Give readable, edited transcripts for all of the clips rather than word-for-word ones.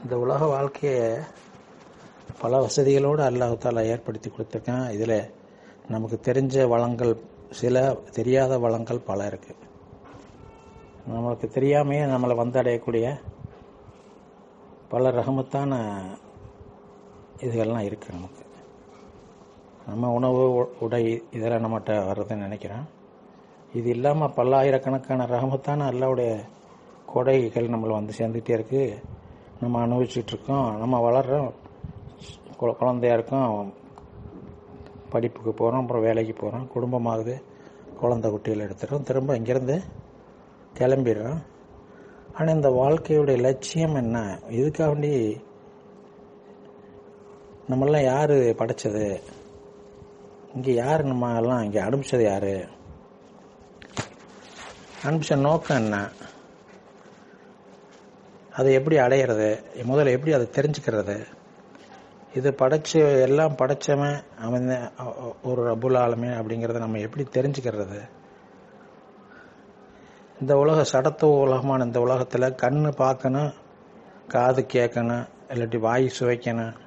இந்த உலக வாழ்க்கையை பல வசதிகளோடு அல்லாஹ் தஆலா ஏற்படுத்தி கொடுத்துருக்கான். இதில் நமக்கு தெரிஞ்ச வளங்கள் சில, தெரியாத வளங்கள் பல இருக்குது. நமக்கு தெரியாமையே நம்மளை வந்தடையக்கூடிய பல ரகமத்தான இதுகள்லாம் இருக்குது. நமக்கு நம்ம உணவு, உடை இதெல்லாம் நம்மகிட்ட வர்றதுன்னு நினைக்கிறேன். இது இல்லாமல் பல்லாயிரக்கணக்கான ரகமத்தான அல்லாவுடைய கொடைகள் நம்மளை வந்து சேர்ந்துகிட்டே இருக்குது. நம்ம அனுபவிச்சுட்ருக்கோம். நம்ம வளர்கிறோம், குழந்தையா இருக்கோம், படிப்புக்கு போகிறோம், அப்புறம் வேலைக்கு போகிறோம், குடும்பமாகுது, குழந்தை குட்டிகள் எடுத்துகிறோம், திரும்ப இங்கேருந்து கிளம்பிடுறோம். ஆனால் இந்த வாழ்க்கையுடைய லட்சியம் என்ன? இதுக்காக வேண்டி நம்மளாம் யார் படைச்சது? இங்கே யார் நம்ம எல்லாம் இங்கே அனுப்பிச்சது? யார் அனுப்பிச்ச நோக்கம் என்ன? அதை எப்படி அடையிறது? முதல்ல எப்படி அதை தெரிஞ்சுக்கிறது? இது படைச்சு எல்லாம் படைச்சவன் அவன் ஒரு ரப்புல் ஆலமீன் அப்படிங்கிறத நம்ம எப்படி தெரிஞ்சுக்கிறது? இந்த உலக சடத்துவ உலகமான இந்த உலகத்தில் கண்ணு பார்க்கணும், காது கேட்கணும், இல்லாட்டி வாய் சுவைக்கணும்.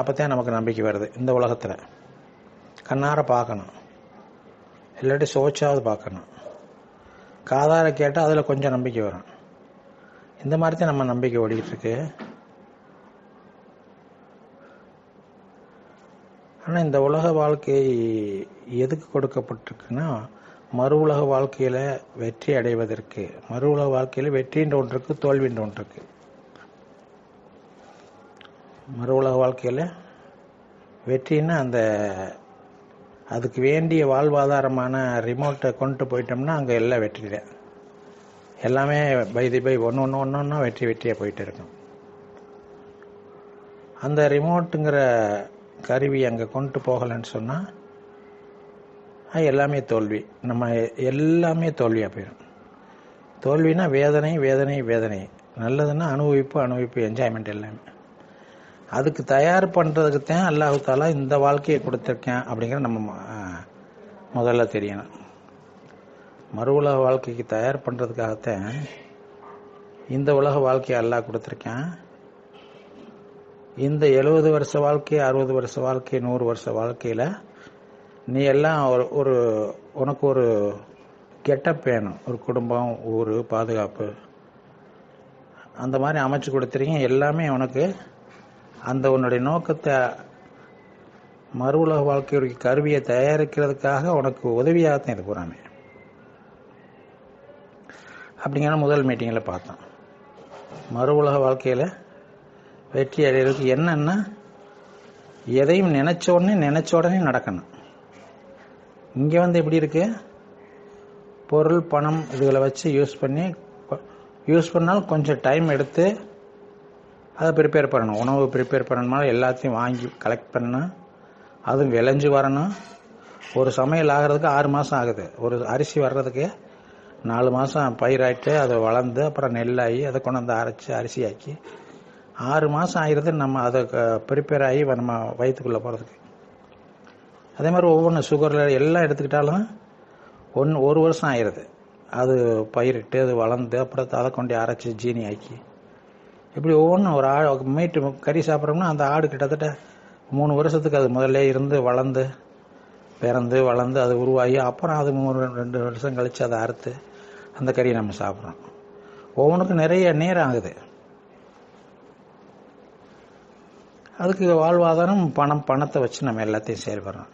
அப்போத்தான் நமக்கு நம்பிக்கை வருது. இந்த உலகத்தில் கண்ணார பார்க்கணும், இல்லாட்டி சுவைச்சாவது பார்க்கணும். காதார கேட்டால் அதில் கொஞ்சம் நம்பிக்கை வரும். இந்த மாதிரி தான் நம்ம நம்பிக்கை ஓடிக்கிட்டு இருக்கு. ஆனால் இந்த உலக வாழ்க்கை எதுக்கு கொடுக்கப்பட்டிருக்குன்னா, மறு உலக வாழ்க்கையில் வெற்றி அடைவதற்கு. மறு உலக வாழ்க்கையில் வெற்றின்ற ஒன்று இருக்குது, தோல்வின்ற ஒன்று இருக்குது. மறு உலக வாழ்க்கையில் வெற்றின்னா அதுக்கு வேண்டிய வாழ்வாதாரமான ரிமோட்டை கொண்டு போயிட்டோம்னா அங்கே எல்லாம் வெற்றி தான். எல்லாமே பை ஒன்று வெற்றியாக போயிட்டு இருக்கும். அந்த ரிமோட்டுங்கிற கருவி அங்கே கொண்டு போகலைன்னு சொன்னால் எல்லாமே தோல்வி. நம்ம எல்லாமே தோல்வியாக போயிடும். தோல்வினா வேதனை வேதனை வேதனை, நல்லதுன்னா அனுபவிப்பு என்ஜாய்மெண்ட் எல்லாமே. அதுக்கு தயார் பண்ணுறதுக்கு தான் அல்லாஹ் தஆலா இந்த வாழ்க்கையை கொடுத்துருக்கேன் அப்படிங்கிற நம்ம முதல்ல தெரியணும். மறு உலக வாழ்க்கைக்கு தயார் பண்ணுறதுக்காகத்தான் இந்த உலக வாழ்க்கையை அல்லாஹ் கொடுத்துருக்கேன். இந்த 70 வருஷ வாழ்க்கை, 60 வருஷ வாழ்க்கை, 100 வருஷ வாழ்க்கையில் நீ எல்லாம் உனக்கு ஒரு கெட்டப் வேணும். ஒரு குடும்பம், ஊர், பாதுகாப்பு, அந்த மாதிரி அமைச்சு கொடுத்துருக்கீங்க. எல்லாமே உனக்கு அந்த உன்னுடைய நோக்கத்தை, மறு உலக வாழ்க்கையுடைய கருவியை தயாரிக்கிறதுக்காக உனக்கு உதவியாகத்தான் இது போகிறாமே. அப்படிங்கிற முதல் மீட்டிங்கில் பார்த்தோம். மறு உலக வாழ்க்கையில் வெற்றி அடைகிறதுக்கு என்னன்னா, எதையும் நினைச்ச உடனே நடக்கணும். இங்கே வந்து எப்படி இருக்கு, பொருள், பணம் இதுகளை வச்சு யூஸ் பண்ணாலும் கொஞ்சம் டைம் எடுத்து அதை ப்ரிப்பேர் பண்ணணும். உணவு ப்ரிப்பேர் பண்ணணும்னாலும் எல்லாத்தையும் வாங்கி கலெக்ட் பண்ணணும், அதுவும் விளைஞ்சு வரணும். ஒரு சமையல் ஆகிறதுக்கு 6 மாதம் ஆகுது. ஒரு அரிசி வர்றதுக்கு 4 மாதம் பயிராயிட்டு அதை வளர்ந்து அப்புறம் நெல்லாகி அதை கொண்டாந்து அரைச்சி அரிசியாக்கி 6 மாதம் ஆகிடுது. நம்ம அதை ப்ரிப்பேர் ஆகி நம்ம வயிற்றுக்குள்ளே போகிறதுக்கு. அதே மாதிரி ஒவ்வொன்று சுகரில் எல்லாம் எடுத்துக்கிட்டாலும் 1 வருஷம் ஆயிடுது. அது பயிரிட்டு அது வளர்ந்து அப்புறம் அதை கொண்டு அரைச்சி ஜீனி ஆக்கி, இப்படி ஒவ்வொன்றும் ஒரு மீட்டு கறி சாப்பிட்றோம்னா அந்த ஆடு கிட்டத்தட்ட 3 வருஷத்துக்கு அது முதல்ல இருந்து வளர்ந்து பிறந்து வளர்ந்து அது உருவாகி அப்புறம் அது 2 வருஷம் கழித்து அதை அறுத்து அந்த கறியை நம்ம சாப்பிட்றோம். ஒவ்வொன்றுக்கும் நிறைய நேரம் ஆகுது. அதுக்கு வாழ்வாதாரம் பணத்தை வச்சு நம்ம எல்லாத்தையும் செயல்படுறோம்.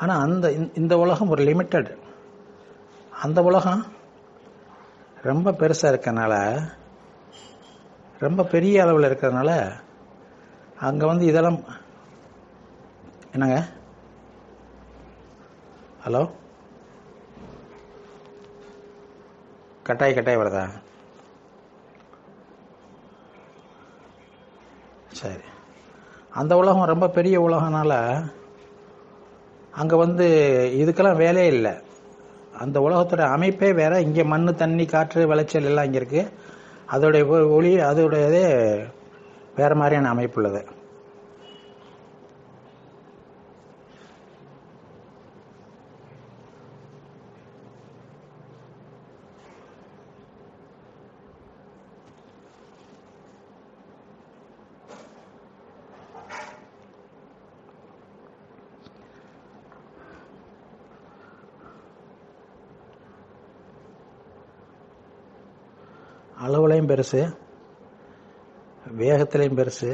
ஆனால் இந்த உலகம் ஒரு லிமிட்டட். அந்த உலகம் ரொம்ப பெருசாக இருக்கனால, ரொம்ப பெரிய அளவில் இருக்கிறதுனால அங்கே வந்து இதெல்லாம் என்னங்க, ஹலோ, கட்டாய் வருதா? சரி. அந்த உலகம் ரொம்ப பெரிய உலகனால அங்கே வந்து இதுக்கெல்லாம் வேலையே இல்லை. அந்த உலகத்தோட அமைப்பே வேற. இங்கே மண், தண்ணி, காற்று, விளைச்சல் எல்லாம் இங்கே இருக்கு. அதோடைய ஒளி, அதோடையதே வேற மாதிரியான அமைப்பு உள்ளது. அளவுலையும் பெருசு, வேகத்திலையும் பெருசு,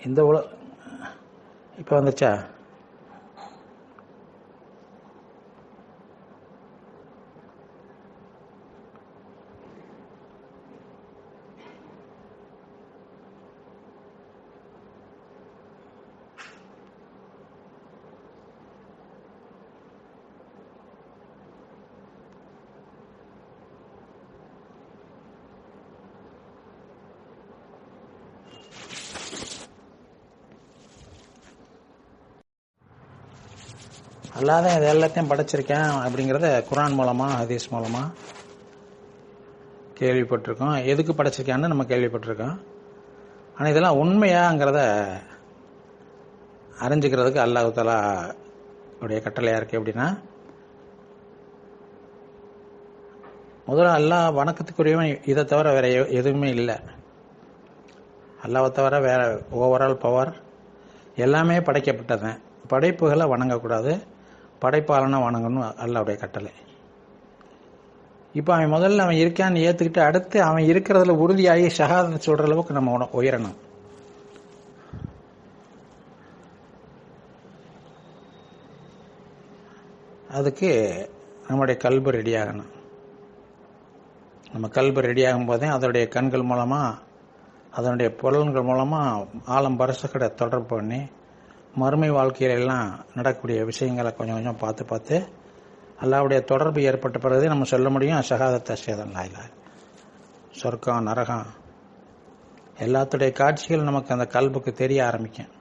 இந்த இப்போ வந்துச்சா? அல்லாத இது எல்லாத்தையும் படைச்சிருக்கேன் அப்படிங்கிறத குர்ஆன் மூலமாக ஹதீஸ் மூலமாக கேள்விப்பட்டிருக்கோம். எதுக்கு படைச்சிருக்கான்னு நம்ம கேள்விப்பட்டிருக்கோம். ஆனால் இதெல்லாம் உண்மையாங்கிறத அறிஞ்சிக்கிறதுக்கு அல்லாஹ் தஆலா உடைய கட்டளையாக இருக்குது. எப்படின்னா, முதல்ல அல்லாஹ் வணக்கத்துக்குரியவன், இதை தவிர வேற எதுவுமே இல்லை. அல்லாஹ்வை தவிர வேற ஓவரால் பவர் எல்லாமே படைக்கப்பட்டதன். படைப்புகளை வணங்கக்கூடாது, படைப்பாளனை வணங்கணும் அல்லாஹ்வுடைய கட்டளை. இப்போ அவன் முதல்ல அவன் இருக்கான்னு ஏற்றுக்கிட்டு அடுத்து அவன் இருக்கிறதுல உறுதியாகி ஷஹாதத் சொல்கிற அளவுக்கு நம்ம உயரணும். அதுக்கு நம்முடைய கல்பு ரெடியாகணும். நம்ம கல்பு ரெடியாகும் போதே அதனுடைய கண்கள் மூலமாக, அதனுடைய புலன்கள் மூலமாக ஆலம் பரசக்கடை தொடர்பு பண்ணி மறுமை வாழ்க்கையிலெல்லாம் நடக்கக்கூடிய விஷயங்களை கொஞ்சம் கொஞ்சம் பார்த்து பார்த்து அல்லாஹ்வுடைய தொடர்பு ஏற்பட்ட பிறகு நம்ம சொல்ல முடியும் ஷஹாதத் அஷ்ஹது லா இலாஹ. சொர்க்கம், நரகம் எல்லாத்துடைய காட்சிகள் நமக்கு அந்த கல்புக்கு தெரிய ஆரம்பிக்கும்.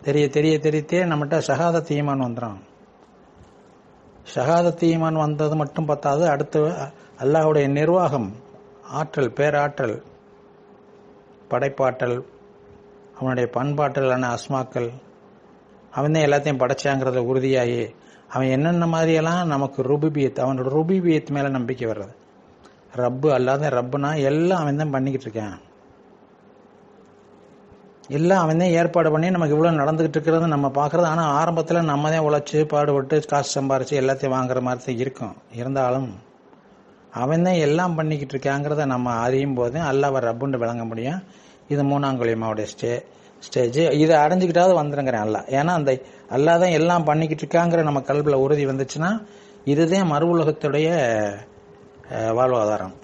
தெரிய தெரிய தெரியத்தே நம்மகிட்ட ஷஹாதத் ஈமான் வந்துடும். ஷஹாதத் ஈமான் வந்தது மட்டும் பத்தாது, அடுத்து அல்லாஹ்வுடைய நிர்வாகம், ஆற்றல், பேராற்றல், படைப்பாற்றல், அவனுடைய பண்பாற்றலான அஸ்மாக்கள், அவன் தான் எல்லாத்தையும் படைச்சாங்கிறத உறுதியாகி அவன் என்னென்ன மாதிரியெல்லாம் நமக்கு ருபூபியத், அவனோட ருபூபியத் மேலே நம்பிக்கை வர்றது. ரப்பு அல்லாத ரப்புனா எல்லாம் அவன் தான் பண்ணிக்கிட்டு இருக்கான், எல்லாம் அவன் தான் ஏற்பாடு பண்ணி நமக்கு இவ்வளோ நடந்துகிட்டு இருக்கிறது நம்ம பார்க்குறது. ஆனால் ஆரம்பத்தில் நம்ம தான் உழைச்சி பாடுபட்டு காசு சம்பாரித்து எல்லாத்தையும் வாங்குற மாதிரி தான் இருக்கும். இருந்தாலும் அவன் தான் எல்லாம் பண்ணிக்கிட்டு இருக்காங்கிறத நம்ம அறியும் போது அல்லாஹ்வை ரப்புன்னு விளங்க முடியும். இது மூணாங்குலியமாவுடைய ஸ்டேஜ். இதை அடைஞ்சிக்கிட்டாவது வந்துருங்கிறேன் அல்லாஹ். ஏன்னா அந்த அல்லாஹ் தான் எல்லாம் பண்ணிக்கிட்டு இருக்காங்கிற நம்ம கல்வியில் உறுதி வந்துச்சுன்னா இதுதான் மறு உலகத்துடைய வாழ்வாதாரம்,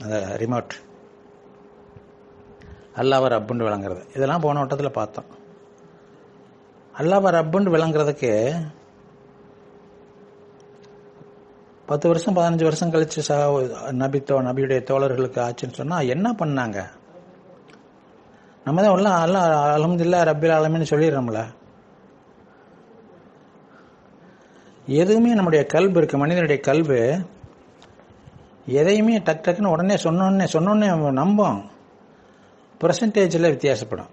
அந்த ரிமோட். அல்லாஹ்வை ரப்புன்னு விளங்குறது இதெல்லாம் போன வட்டத்தில் பார்த்தோம். அல்லாஹ்வை ரப்புன்னு விளங்குறதுக்கு 10 வருஷம் 15 வருஷம் கழிச்சு நபியுடைய தோழர்களுக்கு ஆச்சுன்னு சொன்னால் என்ன பண்ணாங்க? நம்ம தான் எல்லாம் அல்லாஹ் அல்ஹம்துலில்லாஹ் ரப்பில் ஆலமீன் சொல்லிடுறோம்ல. எதுவுமே நம்முடைய கல்பு இருக்கு, மனிதனுடைய கல்பு எதையுமே டக் டக்குன்னு உடனே சொன்னோன்னே நம்போம். பெர்சன்டேஜில் வித்தியாசப்படும்.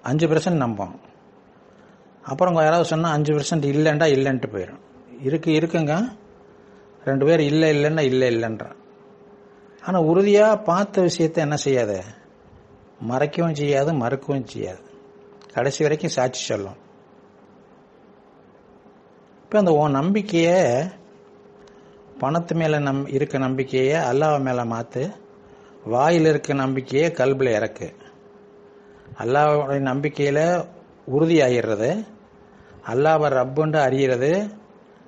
5% நம்போம். அப்புறம் யாராவது சொன்னால் 5% இல்லைண்டா இல்லைன்ட்டு போயிடும். இருக்குங்க 2 பேர் இல்லைன்னா இல்லைன்றான். ஆனால் உறுதியாக பார்த்த விஷயத்தை என்ன செய்யாது, மறைக்கவும் செய்யாது, மறுக்கவும் செய்யாது. கடைசி வரைக்கும் சாட்சி சொல்லும். இப்போ அந்த நம்பிக்கையை, பணத்து மேலே இருக்க நம்பிக்கையை அல்லாஹ் மேலே மாற்று. வாயில் இருக்க நம்பிக்கையை கல்பில் இறக்கு. அல்லாஹ்வுடைய நம்பிக்கையில் உறுதியாகிறது, அல்லாஹ்வை ரப்புன்னு அறிகிறது.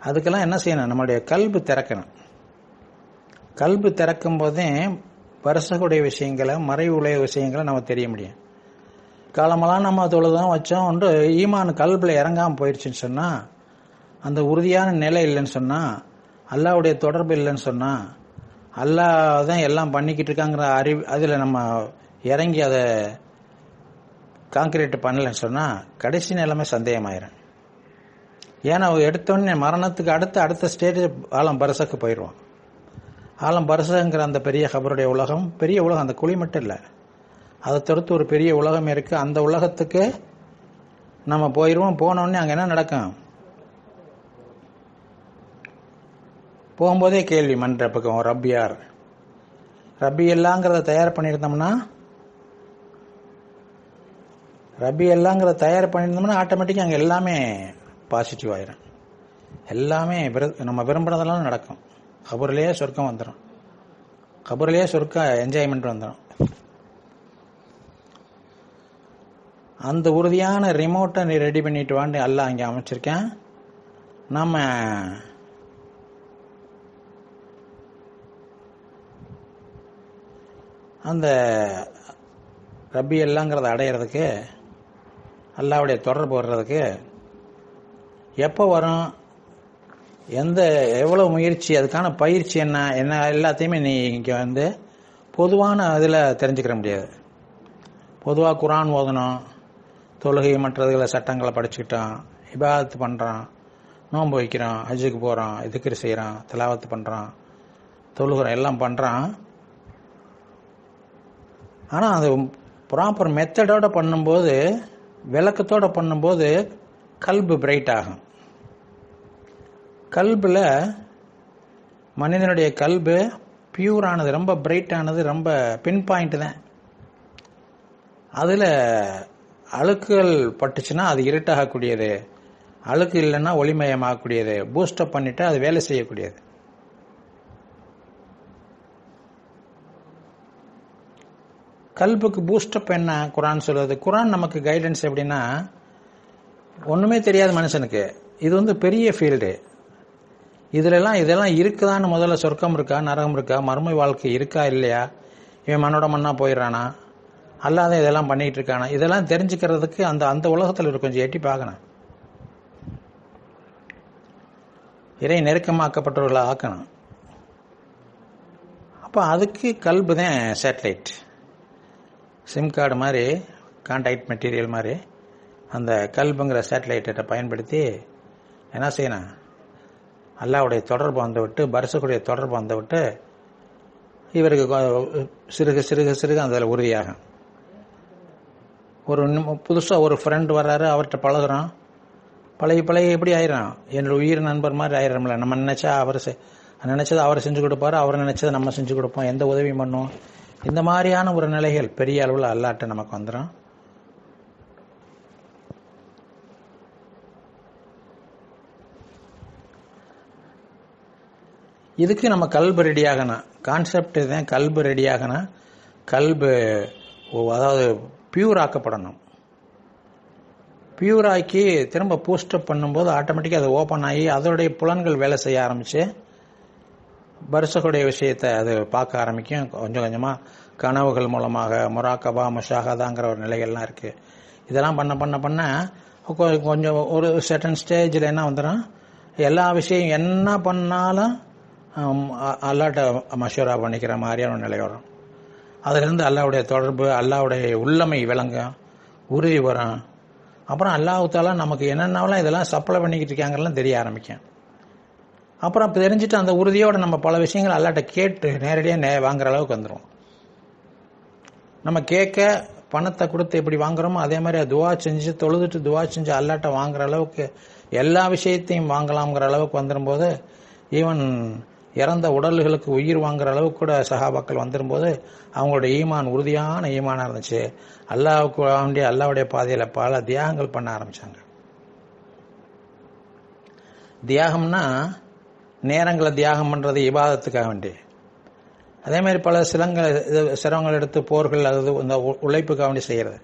அதுக்கெல்லாம் என்ன செய்யணும்? நம்மளுடைய கல்பு திறக்கணும். கல்பு திறக்கும் போதே பரசகுடைய விஷயங்களை, மறைவு உலக விஷயங்களை நம்ம தெரிய முடியும். காலமெல்லாம் நம்ம தொழுதான் வச்சோம் ஒன்று ஈமான் கல்பில் இறங்காமல் போயிடுச்சுன்னு சொன்னால், அந்த உறுதியான நிலை இல்லைன்னு சொன்னால், அல்லாஹ்வுடைய தொடர்பு இல்லைன்னு சொன்னால், அல்லாஹ் தான் எல்லாம் பண்ணிக்கிட்டு இருக்காங்கிற அறிவு அதில் நம்ம இறங்கி அதை கான்கிரீட் பண்ணலைன்னு சொன்னால் கடைசி நிலைமை சந்தேகமாயிரும். ஏன்னா எடுத்தோடனே மரணத்துக்கு அடுத்த ஸ்டேஜ் ஆலம் பரசக்கு போயிடுவான். ஆலம் பரசங்கிற அந்த பெரிய ஹபருடைய உலகம், பெரிய உலகம், அந்த குழி மட்டும் இல்லை, அதை தவிர்த்து ஒரு பெரிய உலகம் இருக்குது. அந்த உலகத்துக்கு நம்ம போயிடுவோம். போனோடனே அங்கே என்ன நடக்கும்? போகும்போதே கேள்வி மன்றப்புக்கும் ரப்பி யார், ரப்பி எல்லாங்கிறத தயார் பண்ணியிருந்தோம்னா ரப்பி எல்லாங்கிற தயார் பண்ணியிருந்தோம்னா ஆட்டோமேட்டிக்காக அங்கே எல்லாமே பாசிட்டிவ் ஆயிரும். எல்லாமே நம்ம விரும்புறதெல்லாம் நடக்கும். கபூர்லேயே சொர்க்கம் வந்துடும். கபூர்லேயே சொர்க்க என்ஜாய்மெண்ட் வந்துடும். அந்த உறுதியான ரிமோட்டை நீ ரெடி பண்ணிட்டு வான்னு எல்லாம் அங்கே அமைச்சிருக்கேன். நம்ம அந்த ரப்பி எல்லாங்கிறத அடையிறதுக்கு, அல்லாவுடைய தொடர்பு வர்றதுக்கு எப்போ வரும், எவ்வளவு முயற்சி, அதுக்கான பயிற்சி என்ன எல்லாத்தையுமே நீ இங்கே வந்து பொதுவான இதில் தெரிஞ்சுக்கிற முடியாது. பொதுவாக குரான் ஓதணும், தொழுகை மற்றதுகளை சட்டங்களை படிச்சுக்கிட்டோம், இபாதத்து பண்ணுறான், நோன்பு வைக்கிறான், ஹஜ்ஜுக்கு போகிறான், திக்ர் செய்கிறான், திலாவத்து பண்ணுறான், தொழுகிறோம், எல்லாம் பண்ணுறான். ஆனால் அது ப்ராப்பர் மெத்தடோட பண்ணும்போது, விளக்கத்தோடு பண்ணும்போது கல்பு பிரைட் ஆகும். கல்பில் மனிதனுடைய கல்பு பியூரானது, ரொம்ப பிரைட்டானது, ரொம்ப பின் பாயிண்ட் தான். அதில் அழுக்குகள் பட்டுச்சுன்னா அது இருட்டாகக்கூடியது, அழுக்கு இல்லைன்னா ஒளிமயமாகக்கூடியது, பூஸ்டப் பண்ணிட்டு அது வேலை செய்யக்கூடியது. கல்புக்கு பூஸ்டப் என்ன குரான் சொல்லுது? குரான் நமக்கு கைடன்ஸ் எப்படின்னா, ஒன்றுமே தெரியாத மனுஷனுக்கு இது வந்து பெரிய ஃபீல்டு. இதெல்லாம் இருக்குதான்னு முதல்ல, சொர்க்கம் இருக்கா, நரகம் இருக்கா, மறுமை வாழ்க்கை இருக்கா இல்லையா, இவன் மண்ணோட மண்ணா போயிடுறானா, அல்லாத இதெல்லாம் பண்ணிட்டு இருக்கானா, இதெல்லாம் தெரிஞ்சுக்கிறதுக்கு அந்த உலகத்தில் கொஞ்சம் எட்டி பார்க்கணும். இறை நெருக்கமாக்கப்பட்டவர்களை ஆக்கணும். அப்போ அதுக்கு கல்பு தான் சேட்டலைட், சிம் கார்டு மாதிரி, கான்டாக்ட் மெட்டீரியல் மாதிரி. அந்த கல்புங்கிற சேட்டலைட்டை பயன்படுத்தி என்ன செய்யணும், அல்லாவுடைய தொடர்பு வந்துவிட்டு, பரிசுடைய தொடர்பு வந்துவிட்டு, இவருக்கு சிறுக சிறுக சிறுக அதில் உறுதியாகும். புதுசாக ஒரு ஃப்ரெண்டு வர்றாரு, அவர்கிட்ட பழகுறோம், பழகி எப்படி ஆயிரும், என்னோட உயிர் நண்பர் மாதிரி ஆயிரமில்ல. நம்ம நினைச்சா நினைச்சதை அவர் செஞ்சு கொடுப்பாரு, அவர் நினைச்சதை நம்ம செஞ்சு கொடுப்போம், எந்த உதவியும் பண்ணுவோம். இந்த மாதிரியான ஒரு நிலைகள் பெரிய அளவில் அல்லாட்ட நமக்கு வந்துடும். இதுக்கு நம்ம கல்பு ரெடியாகணும். கான்செப்ட் இதுதான், கல்பு ரெடியாகணும். கல்பு அதாவது பியூர் ஆக்கப்படணும். பியூராக்கி திரும்ப பூஸ்டப் பண்ணும்போது ஆட்டோமேட்டிக்காக அது ஓப்பன் ஆகி அதோடைய புலன்கள் வேலை செய்ய ஆரம்பித்து பரிசுடைய விஷயத்தை அது பார்க்க ஆரம்பிக்கும். கொஞ்சம் கொஞ்சமாக கனவுகள் மூலமாக முராக்கபா முஷாஹதாங்கிற ஒரு நிலைகள்லாம் இருக்குது. இதெல்லாம் பண்ண கொஞ்சம் ஒரு செர்டன் ஸ்டேஜில் என்ன வந்துடும், எல்லா விஷயம் என்ன பண்ணாலும் அல்லாட்ட மஷூரா பண்ணிக்கிற மாதிரியான ஒரு நிலை வரும். அதிலிருந்து அல்லாவுடைய தொடர்பு, அல்லாவுடைய உள்ளமை விளங்கும், உறுதி வரும். அப்புறம் அல்லாஹ்வுத்தாலா நமக்கு என்னென்னலாம் இதெல்லாம் சப்ளை பண்ணிக்கிட்டு இருக்காங்கலாம் தெரிய ஆரம்பிக்கும். அப்புறம் தெரிஞ்சுட்டு அந்த உறுதியோடு நம்ம பல விஷயங்கள் அல்லாட்ட கேட்டு நேரடியாக வாங்குற அளவுக்கு வந்துடும். நம்ம கேட்க பணத்தை கொடுத்து எப்படி வாங்குறோமோ அதே மாதிரி துவா செஞ்சு தொழுதுட்டு துவா செஞ்சு அல்லாட்ட வாங்குற அளவுக்கு, எல்லா விஷயத்தையும் வாங்கலாம்ங்கிற அளவுக்கு வந்துடும்போது, ஈவன் இறந்த உடல்களுக்கு உயிர் வாங்குற அளவுக்கு கூட சஹாபாக்கள் வந்துடும்போது அவங்களுடைய ஈமான் உறுதியான ஈமானாக இருந்துச்சு. அல்லாவுக்கு வேண்டிய அல்லாவுடைய பாதையில் பல தியாகங்கள் பண்ண ஆரம்பித்தாங்க. தியாகம்னா நேரங்களை தியாகம் பண்ணுறது இபாதத்துக்காக வேண்டி. அதே மாதிரி பல சிரமங்கள் எடுத்து போர்கள், அது இந்த உழைப்புக்காக வேண்டி செய்கிறது.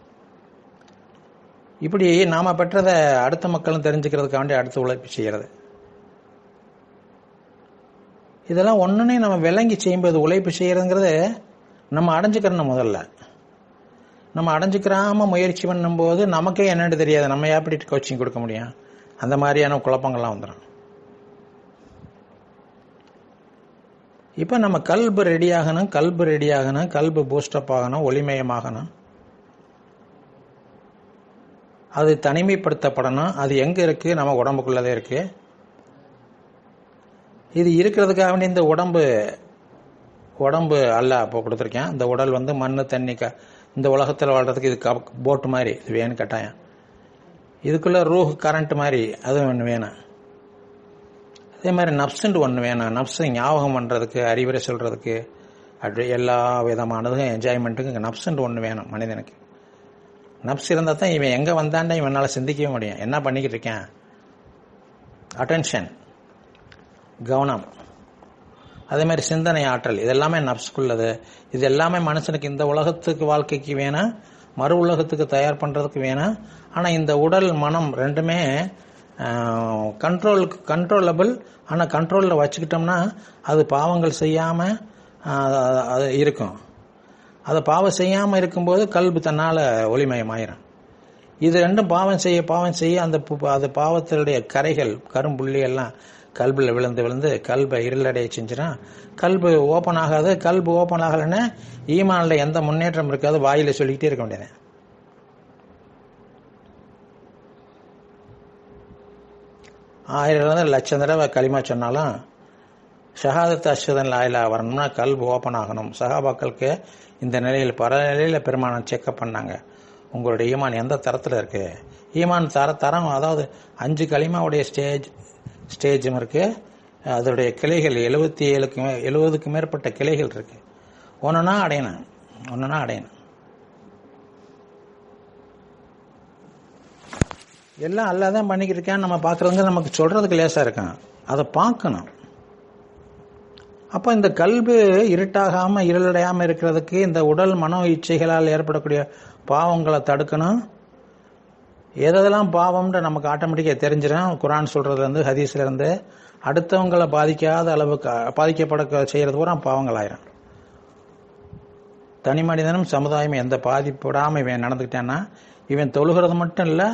இப்படி நாம் பெற்றதை அடுத்த மக்களும் தெரிஞ்சுக்கிறதுக்காக வேண்டி அடுத்த உழைப்பு செய்கிறது. இதெல்லாம் ஒன்றுனே நம்ம விளங்கி செய்யும்போது உழைப்பு செய்கிறதுங்கிறது நம்ம அடைஞ்சிக்கிறோம். முதல்ல நம்ம அடைஞ்சிக்கிறாமல் முயற்சி பண்ணும்போது நமக்கே என்னென்னு தெரியாது, நம்ம எப்படி கோச்சிங் கொடுக்க முடியும், அந்த மாதிரியான குழப்பங்கள்லாம் வந்துடும். இப்போ நம்ம கல்பு ரெடியாகணும், கல்பு பூஸ்டப் ஆகணும், ஒளிமயமாகணும். அது தனிமைப்படுத்தப்படணும். அது எங்கே இருக்குது, நம்ம உடம்புக்குள்ளதே இருக்குது. இது இருக்கிறதுக்காக வேண்டி இந்த உடம்பு அல்லாஹ் அப்போ கொடுத்துருக்கேன். இந்த உடல் வந்து மண் தண்ணி இந்த உலகத்தில் வாழ்கிறதுக்கு இது போட்டு மாதிரி இது வேணும் கட்டாயம். இதுக்குள்ளே ரூஹ் கரண்ட் மாதிரி அது ஒன்று வேணும். அதே மாதிரி நப்ஸுன்ட்டு ஒன்று வேணும். நப்ஸை ஞாபகம் பண்ணுறதுக்கு, அறிவுரை சொல்கிறதுக்கு, அப்படி எல்லா விதமானதும் என்ஜாய்மெண்ட்டுக்கு நப்ஸுன்ட்டு ஒன்று வேணும் மனிதனுக்கு. நப்ஸ் இருந்தால் தான் இவன் எங்கே வந்தாண்டா இவனால் சிந்திக்கவே முடியும். என்ன பண்ணிக்கிட்டு இருக்கேன், அட்டென்ஷன், கவனம், அதே மாதிரி சிந்தனை ஆற்றல், இது எல்லாமே நப்ஸ்குள்ளது. இது எல்லாமே மனுஷனுக்கு இந்த உலகத்துக்கு வாழ்க்கைக்கு வேணும், மறு உலகத்துக்கு தயார் பண்ணுறதுக்கு வேணும். ஆனால் இந்த உடல் மனம் ரெண்டுமே கண்ட்ரோலபிள். ஆனால் கண்ட்ரோலில் வச்சுக்கிட்டோம்னா அது பாவங்கள் செய்யாமல் அது இருக்கும். அதை பாவம் செய்யாமல் இருக்கும்போது கல்பு தன்னால் ஒளிமயமாயிரும். இது ரெண்டும் பாவம் செய்ய அந்த பாவத்தினுடைய கரைகள் கரும்புள்ளி எல்லாம் கல்பில் விழுந்து கல்பை இருளடைய செஞ்சிடும். கல்பு ஓப்பன் ஆகாது. கல்பு ஓப்பன் ஆகலைன்னா ஈமானில் எந்த முன்னேற்றம் இருக்காது. வாயில சொல்லிக்கிட்டே இருக்க வேண்டியது. ஆயிரம் லட்சம் தடவை களிமா சொன்னாலும் ஷஹாதத் அஷ்ஹது லா இலாஹ வரணும்னா கல்பு ஓப்பன் ஆகணும். சஹாபாக்களுக்கு இந்த நிலையில் பல நிலையில் பெருமானம் செக்அப் பண்ணாங்க. உங்களுடைய ஈமான் எந்த தரத்தில் இருக்கு, ஈமான் தரம், அதாவது 5 களிமாவுடைய ஸ்டேஜும் இருக்கு. அதோடைய கிளைகள் 70க்கும் மேற்பட்ட கிளைகள் இருக்கு. ஒன்றுனா அடையணும். எல்லாம் அல்லாதான் பண்ணிக்கிட்டு இருக்கேன். நம்ம பார்க்குறதுங்க நமக்கு சொல்றதுக்கு லேசாக இருக்கான், அதை பார்க்கணும். அப்போ இந்த கல்பு இருட்டாகாமல் இருளடையாமல் இருக்கிறதுக்கு இந்த உடல் மனோ இச்சைகளால் ஏற்படக்கூடிய பாவங்களை தடுக்கணும். எதெல்லாம் பாவம்ன்ற நமக்கு ஆட்டோமேட்டிக்காக தெரிஞ்சிடும். குரான் சொல்றதுலேருந்து ஹதீஸ்லேருந்து அடுத்தவங்களை பாதிக்காத அளவுக்கு பாதிக்கப்பட செய்கிறது பூரா பாவங்கள் ஆயிரும். தனி மனிதனும் சமுதாயம் எந்த பாதிப்படாமல் இவன் நடந்துக்கிட்டான்னா இவன் தொழுகிறது மட்டும் இல்லை,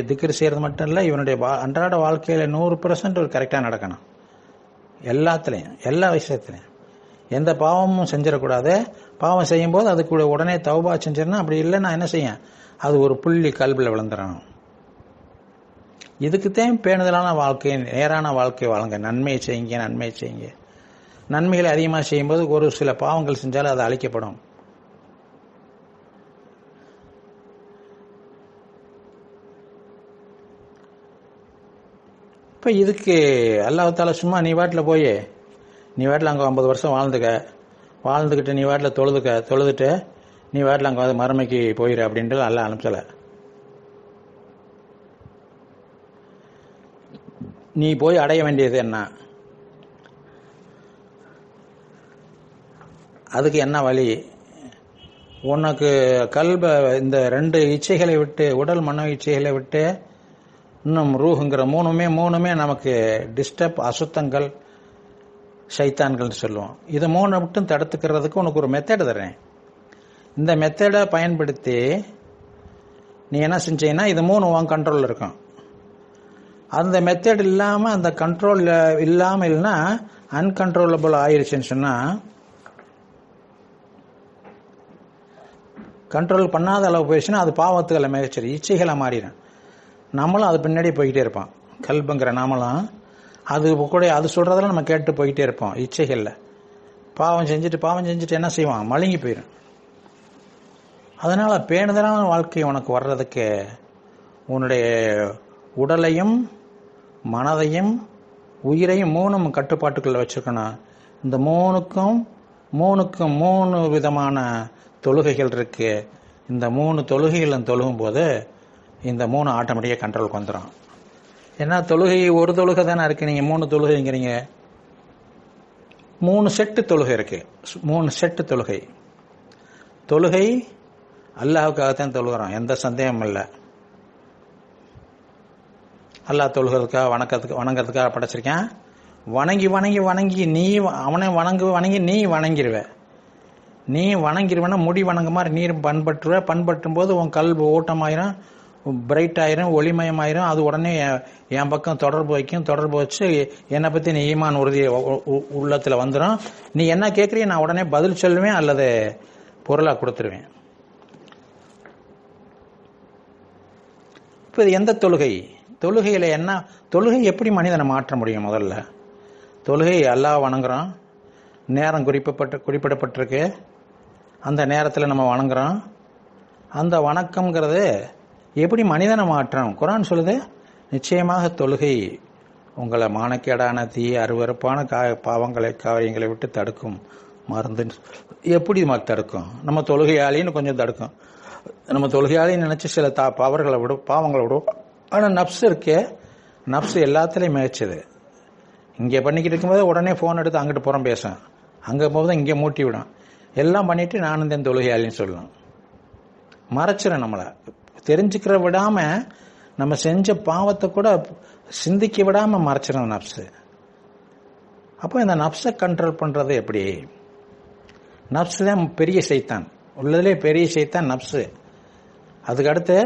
திக்ர் செய்கிறது மட்டும் இல்லை, இவனுடைய அன்றாட வாழ்க்கையில் 100% ஒரு கரெக்டாக நடக்கணும். எல்லாத்துலேயும், எல்லா விஷயத்துலையும் எந்த பாவமும் செஞ்சிடக்கூடாது. பாவம் செய்யும் போது அதுக்கு உடனே தௌபா செஞ்சிடணும். அப்படி இல்லைன்னா என்ன செய்யும், அது ஒரு புள்ளி கல்பில் விழுந்துடணும். இதுக்குத்தான் பேணுதலான வாழ்க்கை, நேரான வாழ்க்கை வாழுங்க. நன்மையை செய்யுங்க. நன்மைகளை அதிகமாக செய்யும்போது ஒரு சில பாவங்கள் செஞ்சாலும் அது அழிக்கப்படும். இப்போ இதுக்கு அல்லாஹ் சும்மா நீ வாட்டில் அங்கே 50 வருஷம் வாழ்ந்துக்கிட்டு நீ வாட்டில் தொழுதுட்டு நீ வாட்டில் அங்கே வந்து மறுமைக்கு போயிரு அப்படின்ட்டு அல்லாஹ் அனுப்பிச்சல. நீ போய் அடைய வேண்டியது என்ன, அதுக்கு என்ன வழி? உனக்கு கல்ப இந்த 2 இச்சைகளை விட்டு, உடல் மன இச்சைகளை விட்டு, இன்னும் ரூஹுங்கிற மூணுமே நமக்கு டிஸ்டர்ப், அசுத்தங்கள், ஷைத்தான்கள் சொல்லுவோம். இது 3 மட்டும் தடுத்துக்கிறதுக்கு உனக்கு ஒரு மெத்தட் தர்றேன். இந்த மெத்தடை பயன்படுத்தி நீ என்ன செஞ்சீங்கன்னா இது 3 உன் கண்ட்ரோலில் இருக்கும். அந்த மெத்தட் இல்லாமல், அந்த கண்ட்ரோல் இல்லாமல் இல்லைன்னா அன்கண்ட்ரோலபிள் ஆயிடுச்சுன்னு சொன்னால், கண்ட்ரோல் பண்ணாத அளவு போயிடுச்சுன்னா அது பாவத்துக்களை மிகச்சரி இச்சைகளை மாறிடும். நம்மளும் அது பின்னாடி போய்கிட்டே இருப்போம். கல்புங்கிற நாமளும் அது சொல்றதெல்லாம் நம்ம கேட்டு போய்கிட்டே இருப்போம். இச்சைகள்ல பாவம் செஞ்சுட்டு என்ன செய்வான், மழுங்கி போயிடும். அதனால பேணுதலான வாழ்க்கை உனக்கு வர்றதுக்கு உன்னுடைய உடலையும் மனதையும் உயிரையும் 3 கட்டுப்பாட்டுக்குள்ள வச்சுக்கணும். இந்த 3க்கும் 3 விதமான தொழுகைகள் இருக்கு. இந்த 3 தொழுகைகளும் தொழுகும் போது இந்த 3 ஆட்டோமேட்டிக்காக கண்ட்ரோலுக்கு வந்துடும். ஏன்னா தொழுகை ஒரு தொழுகை தானே இருக்கு, நீங்க 3 தொழுகைங்கிறீங்க. 3 செட்டு தொழுகை இருக்கு. 3 செட்டு தொழுகை அல்லாஹ்வுக்காகத்தான் தொழுகிறோம், எந்த சந்தேகமும் இல்லை. அல்லாஹ் தொழுகிறதுக்காக வணங்குறதுக்காக படைச்சிருக்கேன். வணங்கி நீ அவனை வணங்கி நீ வணங்கிருவேன்னா முடி வணங்க மாதிரி நீர் பண்பற்றும் போது உன் கல்வி ஓட்டமாயிரும், பிரைட் ஆயிரும், ஒளிமயமாயிரும். அது உடனே என் பக்கம் தொடர்பு வச்சு என்னை பற்றி நீ ஈமான் உறுதி உள்ளத்தில் வந்துடும். நீ என்ன கேட்குறிய நான் உடனே பதில் சொல்லுவேன் அல்லது பொருளாக கொடுத்துருவேன். இப்போ இது எந்த தொழுகையில் என்ன தொழுகை எப்படி மனிதனை மாற்ற முடியும்? முதல்ல தொழுகை அல்லாஹ் வணங்குறோம், நேரம் குறிப்பிடப்பட்டிருக்கு, அந்த நேரத்தில் நம்ம வணங்குறோம். அந்த வணக்கம்ங்கிறது எப்படி மனிதனை மாற்றம்? குரான் சொல்லுது, நிச்சயமாக தொழுகை உங்களை மானக்கேடான தீய அருவருப்பான காரியங்களை விட்டு தடுக்கும் மருந்து. எப்படி தடுக்கும்? நம்ம தொழுகையாளின்னு கொஞ்சம் தடுக்கும். நம்ம தொழுகையாலையும் நினைச்சு சில பாவங்களை விடும், பாவங்களை விடும். ஆனால் நப்ஸ் இருக்கே, நப்ஸ் எல்லாத்துலேயும் மிகச்சது. இங்கே பண்ணிக்கிட்டு இருக்கும்போது உடனே ஃபோன் எடுத்து அங்கிட்டு புறம் பேசும், அங்கே போகும்போது இங்கே மூட்டி விடும், எல்லாம் பண்ணிட்டு நானும் தான் தொழுகையாளின்னு சொல்லலாம். மறைச்சிடும், நம்மளை தெரிஞ்சுக்கிற விடாம நம்ம செஞ்ச பாவத்தை கூட சிந்திக்க விடாம மறைச்சிடும் நப்ஸு. அப்போ இந்த நப்ஸை கண்ட்ரோல் பண்றது எப்படி? நப்ஸ் தான் பெரிய சைத்தான், உள்ளதுலேயே பெரிய சைத்தான் நப்ஸு. அதுக்கு அடுத்து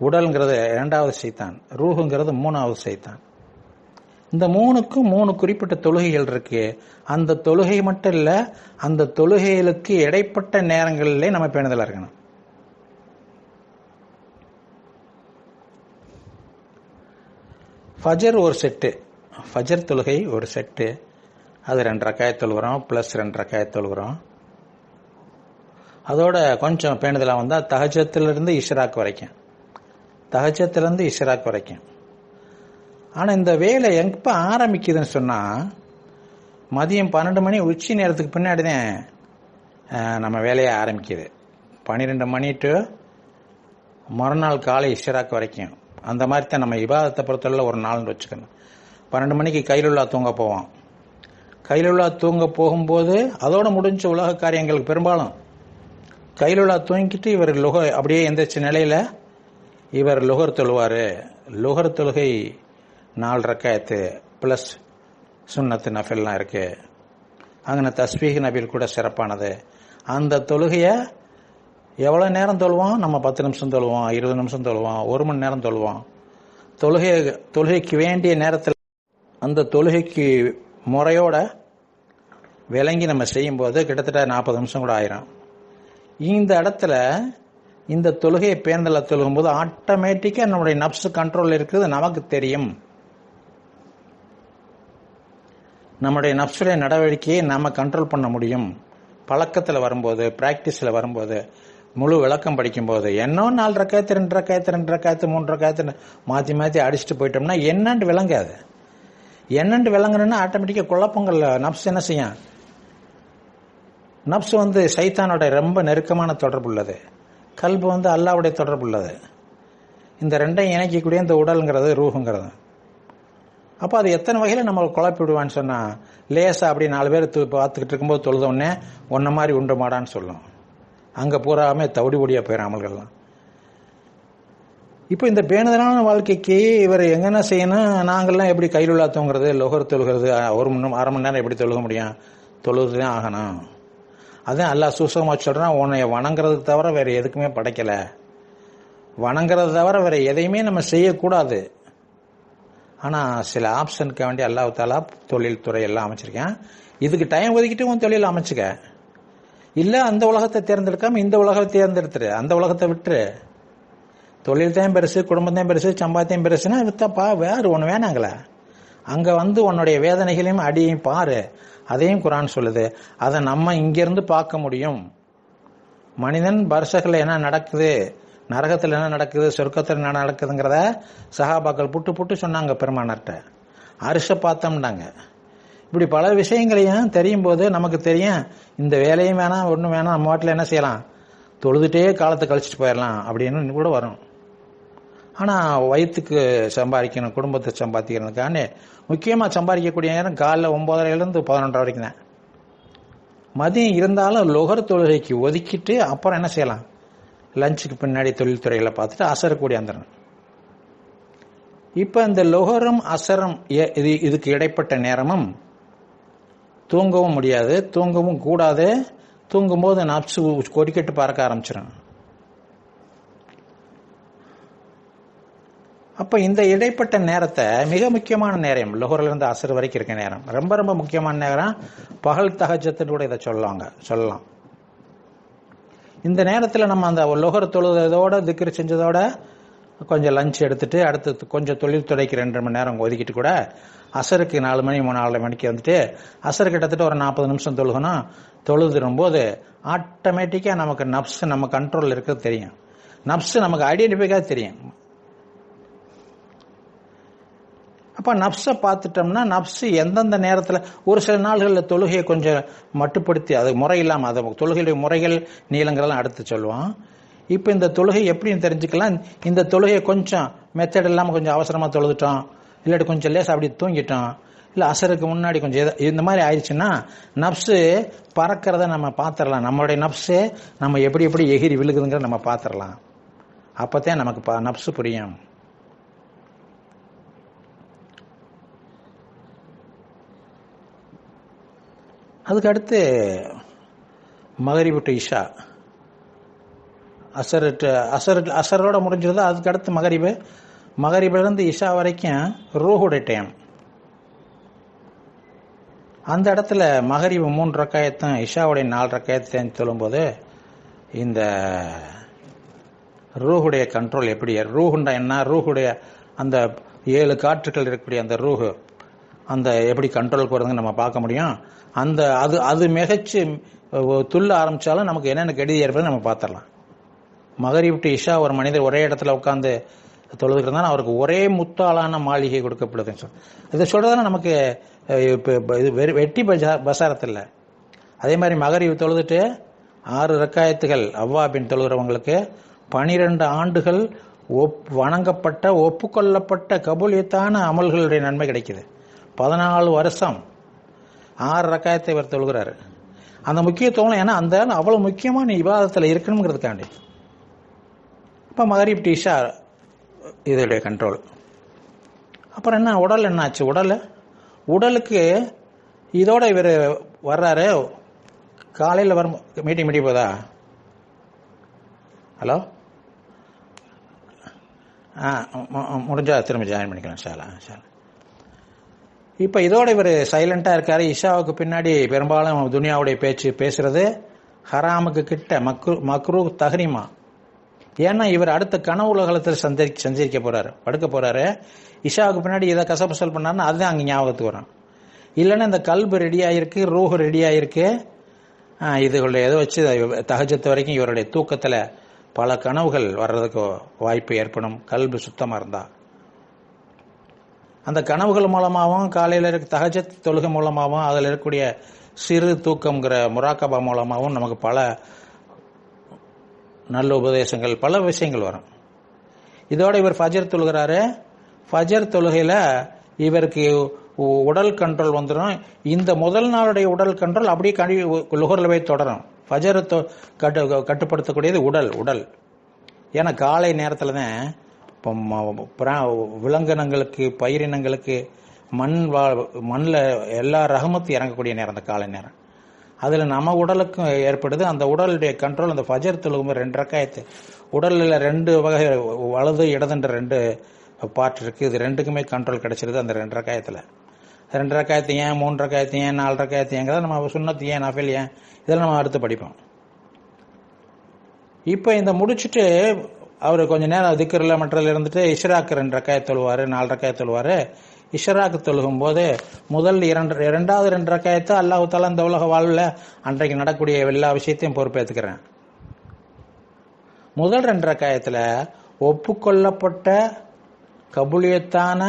உடல்ங்கிறது 2வது சைத்தான், ரூஹுங்கிறது 3வது சைத்தான். இந்த 3க்கும் 3 குறிப்பிட்ட தொழுகைகள் இருக்கு. அந்த தொழுகை மட்டும் இல்ல, அந்த தொழுகைகளுக்கு இடைப்பட்ட நேரங்களிலே நம்ம பேணுதலா இருக்கணும். ஃபஜர் ஒரு செட்டு, ஃபஜர் தொழுகை ஒரு செட்டு, அது 2 ரக்காயத் தொழுகிறோம், ப்ளஸ் 2 ரக்காயத் தொழுகிறோம். அதோட கொஞ்சம் பேணுதலாக வந்தால் தஹஜத்திலிருந்து இஷ்ராக் வரைக்கும், தஹஜத்திலிருந்து இஷ்ராக் வரைக்கும். ஆனால் இந்த வேலை எப்போ ஆரம்பிக்குதுன்னு சொன்னால், மதியம் 12 மணி உச்சி நேரத்துக்கு பின்னாடி தான் நம்ம வேலையை ஆரம்பிக்குது. 12 மணி டு மறுநாள் காலை இஷ்ராக் வரைக்கும். அந்த மாதிரி தான் நம்ம இபாதத்தை பொறுத்தவரை ஒரு நாள்னு வச்சுக்கணும். 12 மணிக்கு கைலுல்லா தூங்க போவோம். கைலுல்லா தூங்க போகும்போது அதோட முடிஞ்ச உலக காரியங்களுக்கு பெரும்பாலும் கைலுல்லா தூங்கிட்டு இவர் அப்படியே எந்திரிச்ச நிலையில் இவர் லுகர் தொழுவார். லுகர் தொழுகை 4 ரக்காயத்து ப்ளஸ் சுன்னத்து நஃபில்லாம் இருக்கு. அங்கே தஸ்பீஹ் நபில் கூட சிறப்பானது. அந்த தொழுகையை எவ்வளோ நேரம் தொழுவோம்? நம்ம 10 நிமிஷம் தொழுவோம், 20 நிமிஷம் தொழுவோம், 1 மணி நேரம் தொழுவோம். தொழுகைக்கு வேண்டிய நேரத்தில் அந்த தொழுகைக்கு முறையோட விளங்கி நம்ம செய்யும்போது கிட்டத்தட்ட 40 நிமிஷம் கூட ஆயிரும். இந்த இடத்துல இந்த தொழுகையை பேர்ந்தல தொழுகும்போது ஆட்டோமேட்டிக்காக நம்முடைய நப்சு கண்ட்ரோல் இருக்கிறது நமக்கு தெரியும். நம்முடைய நப்சுடைய நடவடிக்கையை நம்ம கண்ட்ரோல் பண்ண முடியும். பழக்கத்தில் வரும்போது, பிராக்டிஸில் வரும்போது, முழு விளக்கம் படிக்கும்போது, என்ன 4 ரக்காயத்து 2 ரக்காயத்து 2 ரக்காயத்து 3 ரக்காயத்து மாற்றி மாற்றி அடிச்சுட்டு போயிட்டோம்னா என்னன்னு விளங்காது. என்னண்டு விளங்குறதுன்னா ஆட்டோமேட்டிக்காக குழப்பங்கள். நப்ஸ் என்ன செய்யும்? நப்ஸ் சைத்தானோட ரொம்ப நெருக்கமான தொடர்பு உள்ளது. கல்பு அல்லாவுடைய தொடர்பு உள்ளது. இந்த ரெண்டையும் இணைக்கக்கூடிய இந்த உடல்ங்கிறது ரூஹுங்கிறது. அப்போ அது எத்தனை வகையில் நம்ம குழப்பி விடுவான்னு சொன்னால், லேசா அப்படி 4 பேர் பார்த்துக்கிட்டு இருக்கும்போது தொழுத உடனே ஒன்றை மாதிரி உண்டு மாடான்னு சொல்லும். அங்கே பூராமே தவிடி பொடியாக போயிடும் அமல்கள்லாம். இப்போ இந்த பேணுதலான வாழ்க்கைக்கு இவர் எங்கன்னா செய்யணும்? நாங்கள்லாம் எப்படி கைலுல்லா தூங்குறது, லொகர் தொழுகிறது, 1 அரை மணி நேரம் எப்படி தொழுக முடியும்? தொழுது தான் ஆகணும். அதான் அல்லாஹ் சூசகமாக சொல்கிறான், உன்னை வணங்குறது தவிர வேறு எதுக்குமே படைக்கலை. வணங்குறது தவிர வேறு எதையுமே நம்ம செய்யக்கூடாது. ஆனால் சில ஆப்ஷனுக்கு வேண்டி அல்லாஹ் தாலா தொழில் துறை எல்லாம் அமைச்சிருக்கேன். இதுக்கு டைம் ஒதுக்கிட்டு உன் தொழில் அமைச்சுக்க. இல்லை அந்த உலகத்தை தேர்ந்தெடுக்காம இந்த உலகத்தை தேர்ந்தெடுத்துரு, அந்த உலகத்தை விட்டுரு. தொழில் தான் பெருசு, குடும்பம் தான் பெருசு, சம்பாத்தியம் பெருசுன்னா வித்தப்பா வேறு ஒன்று வேணாங்களே. அங்கே உன்னுடைய வேதனைகளையும் அடியையும் பாரு. அதையும் குரான் சொல்லுது. அதை நம்ம இங்கிருந்து பார்க்க முடியும். மனிதன் பர்சகில் என்ன நடக்குது, நரகத்தில் என்ன நடக்குது, சொர்க்கத்தில் என்ன நடக்குதுங்கிறத சஹாபாக்கள் புட்டு புட்டு சொன்னாங்க பெருமானார்ட்ட. அரிச பார்த்தோம்னாங்க. இப்படி பல விஷயங்களையும் தெரியும் போது நமக்கு தெரியும், இந்த வேலையும் வேணாம் ஒன்றும் வேணாம், நம்ம வாட்டில் என்ன செய்யலாம், தொழுதுட்டே காலத்தை கழிச்சிட்டு போயிடலாம் அப்படின்னு கூட வரும். ஆனால் வயிற்றுக்கு சம்பாதிக்கணும், குடும்பத்தை சம்பாதிக்கிறதுக்கான முக்கியமாக சம்பாதிக்கக்கூடிய நேரம் காலைல 9:30 11 வரைக்கும் தான். மதியம் இருந்தாலும் லொகர் தொழுகைக்கு ஒதுக்கிட்டு அப்புறம் என்ன செய்யலாம், லஞ்சுக்கு பின்னாடி தொழில்துறைகளை பார்த்துட்டு அசரக்கூடிய வந்துடும். இப்போ இந்த லொகரும் அசரம் இதுக்கு இடைப்பட்ட நேரமும் தூங்கவும் முடியாது, தூங்கவும் கூடாது. தூங்கும்போது நப்சு கொடிக்கட்டு பறக்க ஆரம்பிச்சிடும். அப்போ இந்த இடைப்பட்ட நேரத்தை மிக முக்கியமான நேரம், லொஹரிலிருந்து அசர் வரைக்கும் இருக்க நேரம் ரொம்ப ரொம்ப முக்கியமான நேரம். பகல் தஹஜ்ஜத்துன்னு கூட இதை சொல்லலாம். இந்த நேரத்தில் நம்ம அந்த லொஹர் தொழுதோட திக்ர் செஞ்சதோட கொஞ்சம் லஞ்ச் எடுத்துட்டு அடுத்து கொஞ்சம் தொழில் துறைக்கு 2 மணி நேரம் ஒதுக்கிட்டு கூட அசருக்கு 4 மணி 4 மணிக்கு அசர் கிட்டத்தட்ட ஒரு 40 நிமிஷம் தொழுகணும். தொழுதுடும் போது ஆட்டோமேட்டிக்காக நமக்கு நப்ஸ் நம்ம கண்ட்ரோலில் இருக்கிறது தெரியும். நப்ஸ் நமக்கு ஐடென்டிஃபைக்காக தெரியும். அப்போ நப்ஸை பார்த்துட்டோம்னா நப்ஸு எந்தெந்த நேரத்தில் ஒரு சில நாள்களில் தொழுகையை கொஞ்சம் மட்டுப்படுத்தி அது முறை இல்லாமல் அதை தொழுகையுடைய முறைகள் நீளங்கள்லாம் அடுத்து சொல்லுவோம். இப்போ இந்த தொழுகை எப்படின்னு தெரிஞ்சுக்கலாம். இந்த தொழுகையை கொஞ்சம் மெத்தட் இல்லாமல் கொஞ்சம் அவசரமாக தொழுதுட்டோம், இல்லாட்டி கொஞ்சம் லேசாக அப்படி தூங்கிட்டோம், இல்லை அசருக்கு முன்னாடி கொஞ்சம் இந்த மாதிரி ஆயிடுச்சுன்னா நப்ஸு பறக்கிறத நம்ம பார்த்துடலாம். நம்மளுடைய நப்ஸு நம்ம எப்படி எப்படி எகிரி விழுகுதுங்கிறத நம்ம பார்த்துடலாம். அப்போத்தான் நமக்கு நப்ஸு புரியும். அதுக்கு அடுத்து மகரிப் டு இஷா, அசரோட முடிஞ்சது. அதுக்கு அடுத்து மகரிபிலிருந்து இஷா வரைக்கும் ரூஹுடைய டைம். அந்த இடத்துல மகரிப் 3 ரக்காயத்தும் இஷாவுடைய 4 ரக்காயத்தையும் சொல்லும்போது இந்த ரூஹுடைய கண்ட்ரோல் எப்படி, ரூஹுண்டா என்ன, ரூஹுடைய அந்த 7 காற்றுக்கள் இருக்கக்கூடிய அந்த ரூஹு அந்த எப்படி கண்ட்ரோல் போகிறதுங்க நம்ம பார்க்க முடியும். அந்த அது மிகச்சு துள்ள ஆரம்பித்தாலும் நமக்கு என்னென்ன கெடுதி ஏற்படுது நம்ம பார்த்துடலாம். மகரிப் டு இஷா ஒரு மனிதர் ஒரே இடத்துல உட்காந்து தொழுதுக்கிறதுனால அவருக்கு ஒரே முத்தாளான மாளிகை கொடுக்கப்படுதுன்னு சொல்லி இதை சொல்றதுனா நமக்கு இது வெட்டி பசாரத்தில். அதே மாதிரி மகரிப் தொழுதுட்டு 6 ரக்காயத்துகள் அவ்வாபின் தொழுகிறவங்களுக்கு 12 ஆண்டுகள் வணங்கப்பட்ட ஒப்புக்கொள்ளப்பட்ட கபூலியத்தான அமல்களுடைய நன்மை கிடைக்குது. 14 வருஷம் 6 ரக்காயத்தை இவர் தொழுகிறாரு. அந்த முக்கியத்துவம் ஏன்னா அந்த அவ்வளவு முக்கியமான இபாதத்தில் இருக்கணுங்கிறதுக்காண்டி. இப்போ மகரிப் டு இஷா இதோடைய கண்ட்ரோல். அப்புறம் என்ன உடல் என்ன ஆச்சு, உடலுக்கு இதோட இவர் வர்றாரு. காலையில் வரும் மீட்டிங் முடிய போதா? ஹலோ, முடிஞ்சா திரும்ப ஜாயின் பண்ணிக்கலாம். ஷாலா. இப்போ இதோட இவர் சைலண்டாக இருக்காரு. இஷாவுக்கு பின்னாடி பெரும்பாலும் துனியாவுடைய பேசுறது ஹராமுக்கு கிட்ட மக்ரூ தஹ்ரீமா. ஏன்னா இவர் அடுத்த கனவு உலகத்தில் சஞ்சரிக்க போறாரு, படுக்க போறாரு. இஷாவுக்கு பின்னாடி இதை கசபசல் பண்ணாருன்னா அதுதான் அங்கே ஞாபகத்துக்கு வரும். இல்லைன்னா இந்த கல்பு ரெடி ஆயிருக்கு, ரூஹ் ரெடி ஆயிருக்கு. இதுகளுடைய எதை வச்சு தஹஜத்து வரைக்கும் இவருடைய தூக்கத்தில் பல கனவுகள் வர்றதுக்கு வாய்ப்பு ஏற்படும். கல்பு சுத்தமாக இருந்தா அந்த கனவுகள் மூலமாகவும் காலையில் இருக்க தஹஜத் தொழுகை மூலமாகவும் அதில் இருக்கக்கூடிய சிறு தூக்கம்ங்கிற முராக்கபா மூலமாகவும் நமக்கு பல நல்ல உபதேசங்கள் பல விஷயங்கள் வரும். இதோட இவர் ஃபஜர் தொழுகிறாரு. ஃபஜர் தொழுகையில் இவருக்கு உடல் கண்ட்ரோல் வந்துடும். இந்த முதல் நாளுடைய உடல் கண்ட்ரோல் அப்படியே லுஹரில் போய் தொடரும். ஃபஜர் கட்டுப்படுத்தக்கூடியது உடல். ஏன்னா காலை நேரத்தில் தான் இப்போ விலங்கினங்களுக்கு பயிரினங்களுக்கு மண்ணில் எல்லா ரகமத்தும் இறங்கக்கூடிய நேரம் அந்த காலை நேரம். அதில் நம்ம உடலுக்கும் ஏற்படுது. அந்த உடலுடைய கண்ட்ரோல் அந்த ஃபஜர் தொழுகும் 2 ரக்காயத்து உடலில் 2 வகை வலது இடதுன்ற 2 பார்ட் இருக்குது. இது 2க்குமே கண்ட்ரோல் கிடைச்சிருது அந்த 2 ரக்காயத்தில். 2 ரக்காயத்து ஏன், 3 ரக்காயத்து ஏன், 4 ரக்காயத்து ஏங்கிறத நம்ம சுன்னத்து ஏன், நஃபில் ஏன், இதெல்லாம் நம்ம அடுத்து படிப்போம். இப்போ இந்த முடிச்சுட்டு அவர் கொஞ்சம் நேரம் திக்ரில் மற்றதில் இருந்துட்டு இஷ்ராக்கு 2 ரக்காயத் தொழுவார், 4 ரக்காயத் தொழுவார். இஷ்ராக்கு தொழுகும் போது இரண்டாவது 2 ரக்காயத்தை அல்லாஹ் தஆலா இந்த உலக வாழ்வில் அன்றைக்கு நடக்கக்கூடிய எல்லா விஷயத்தையும் பொறுப்பேற்றுக்கிறேன். முதல் 2 ரக்காயத்தில் ஒப்புக்கொள்ளப்பட்ட கபூலியத்தான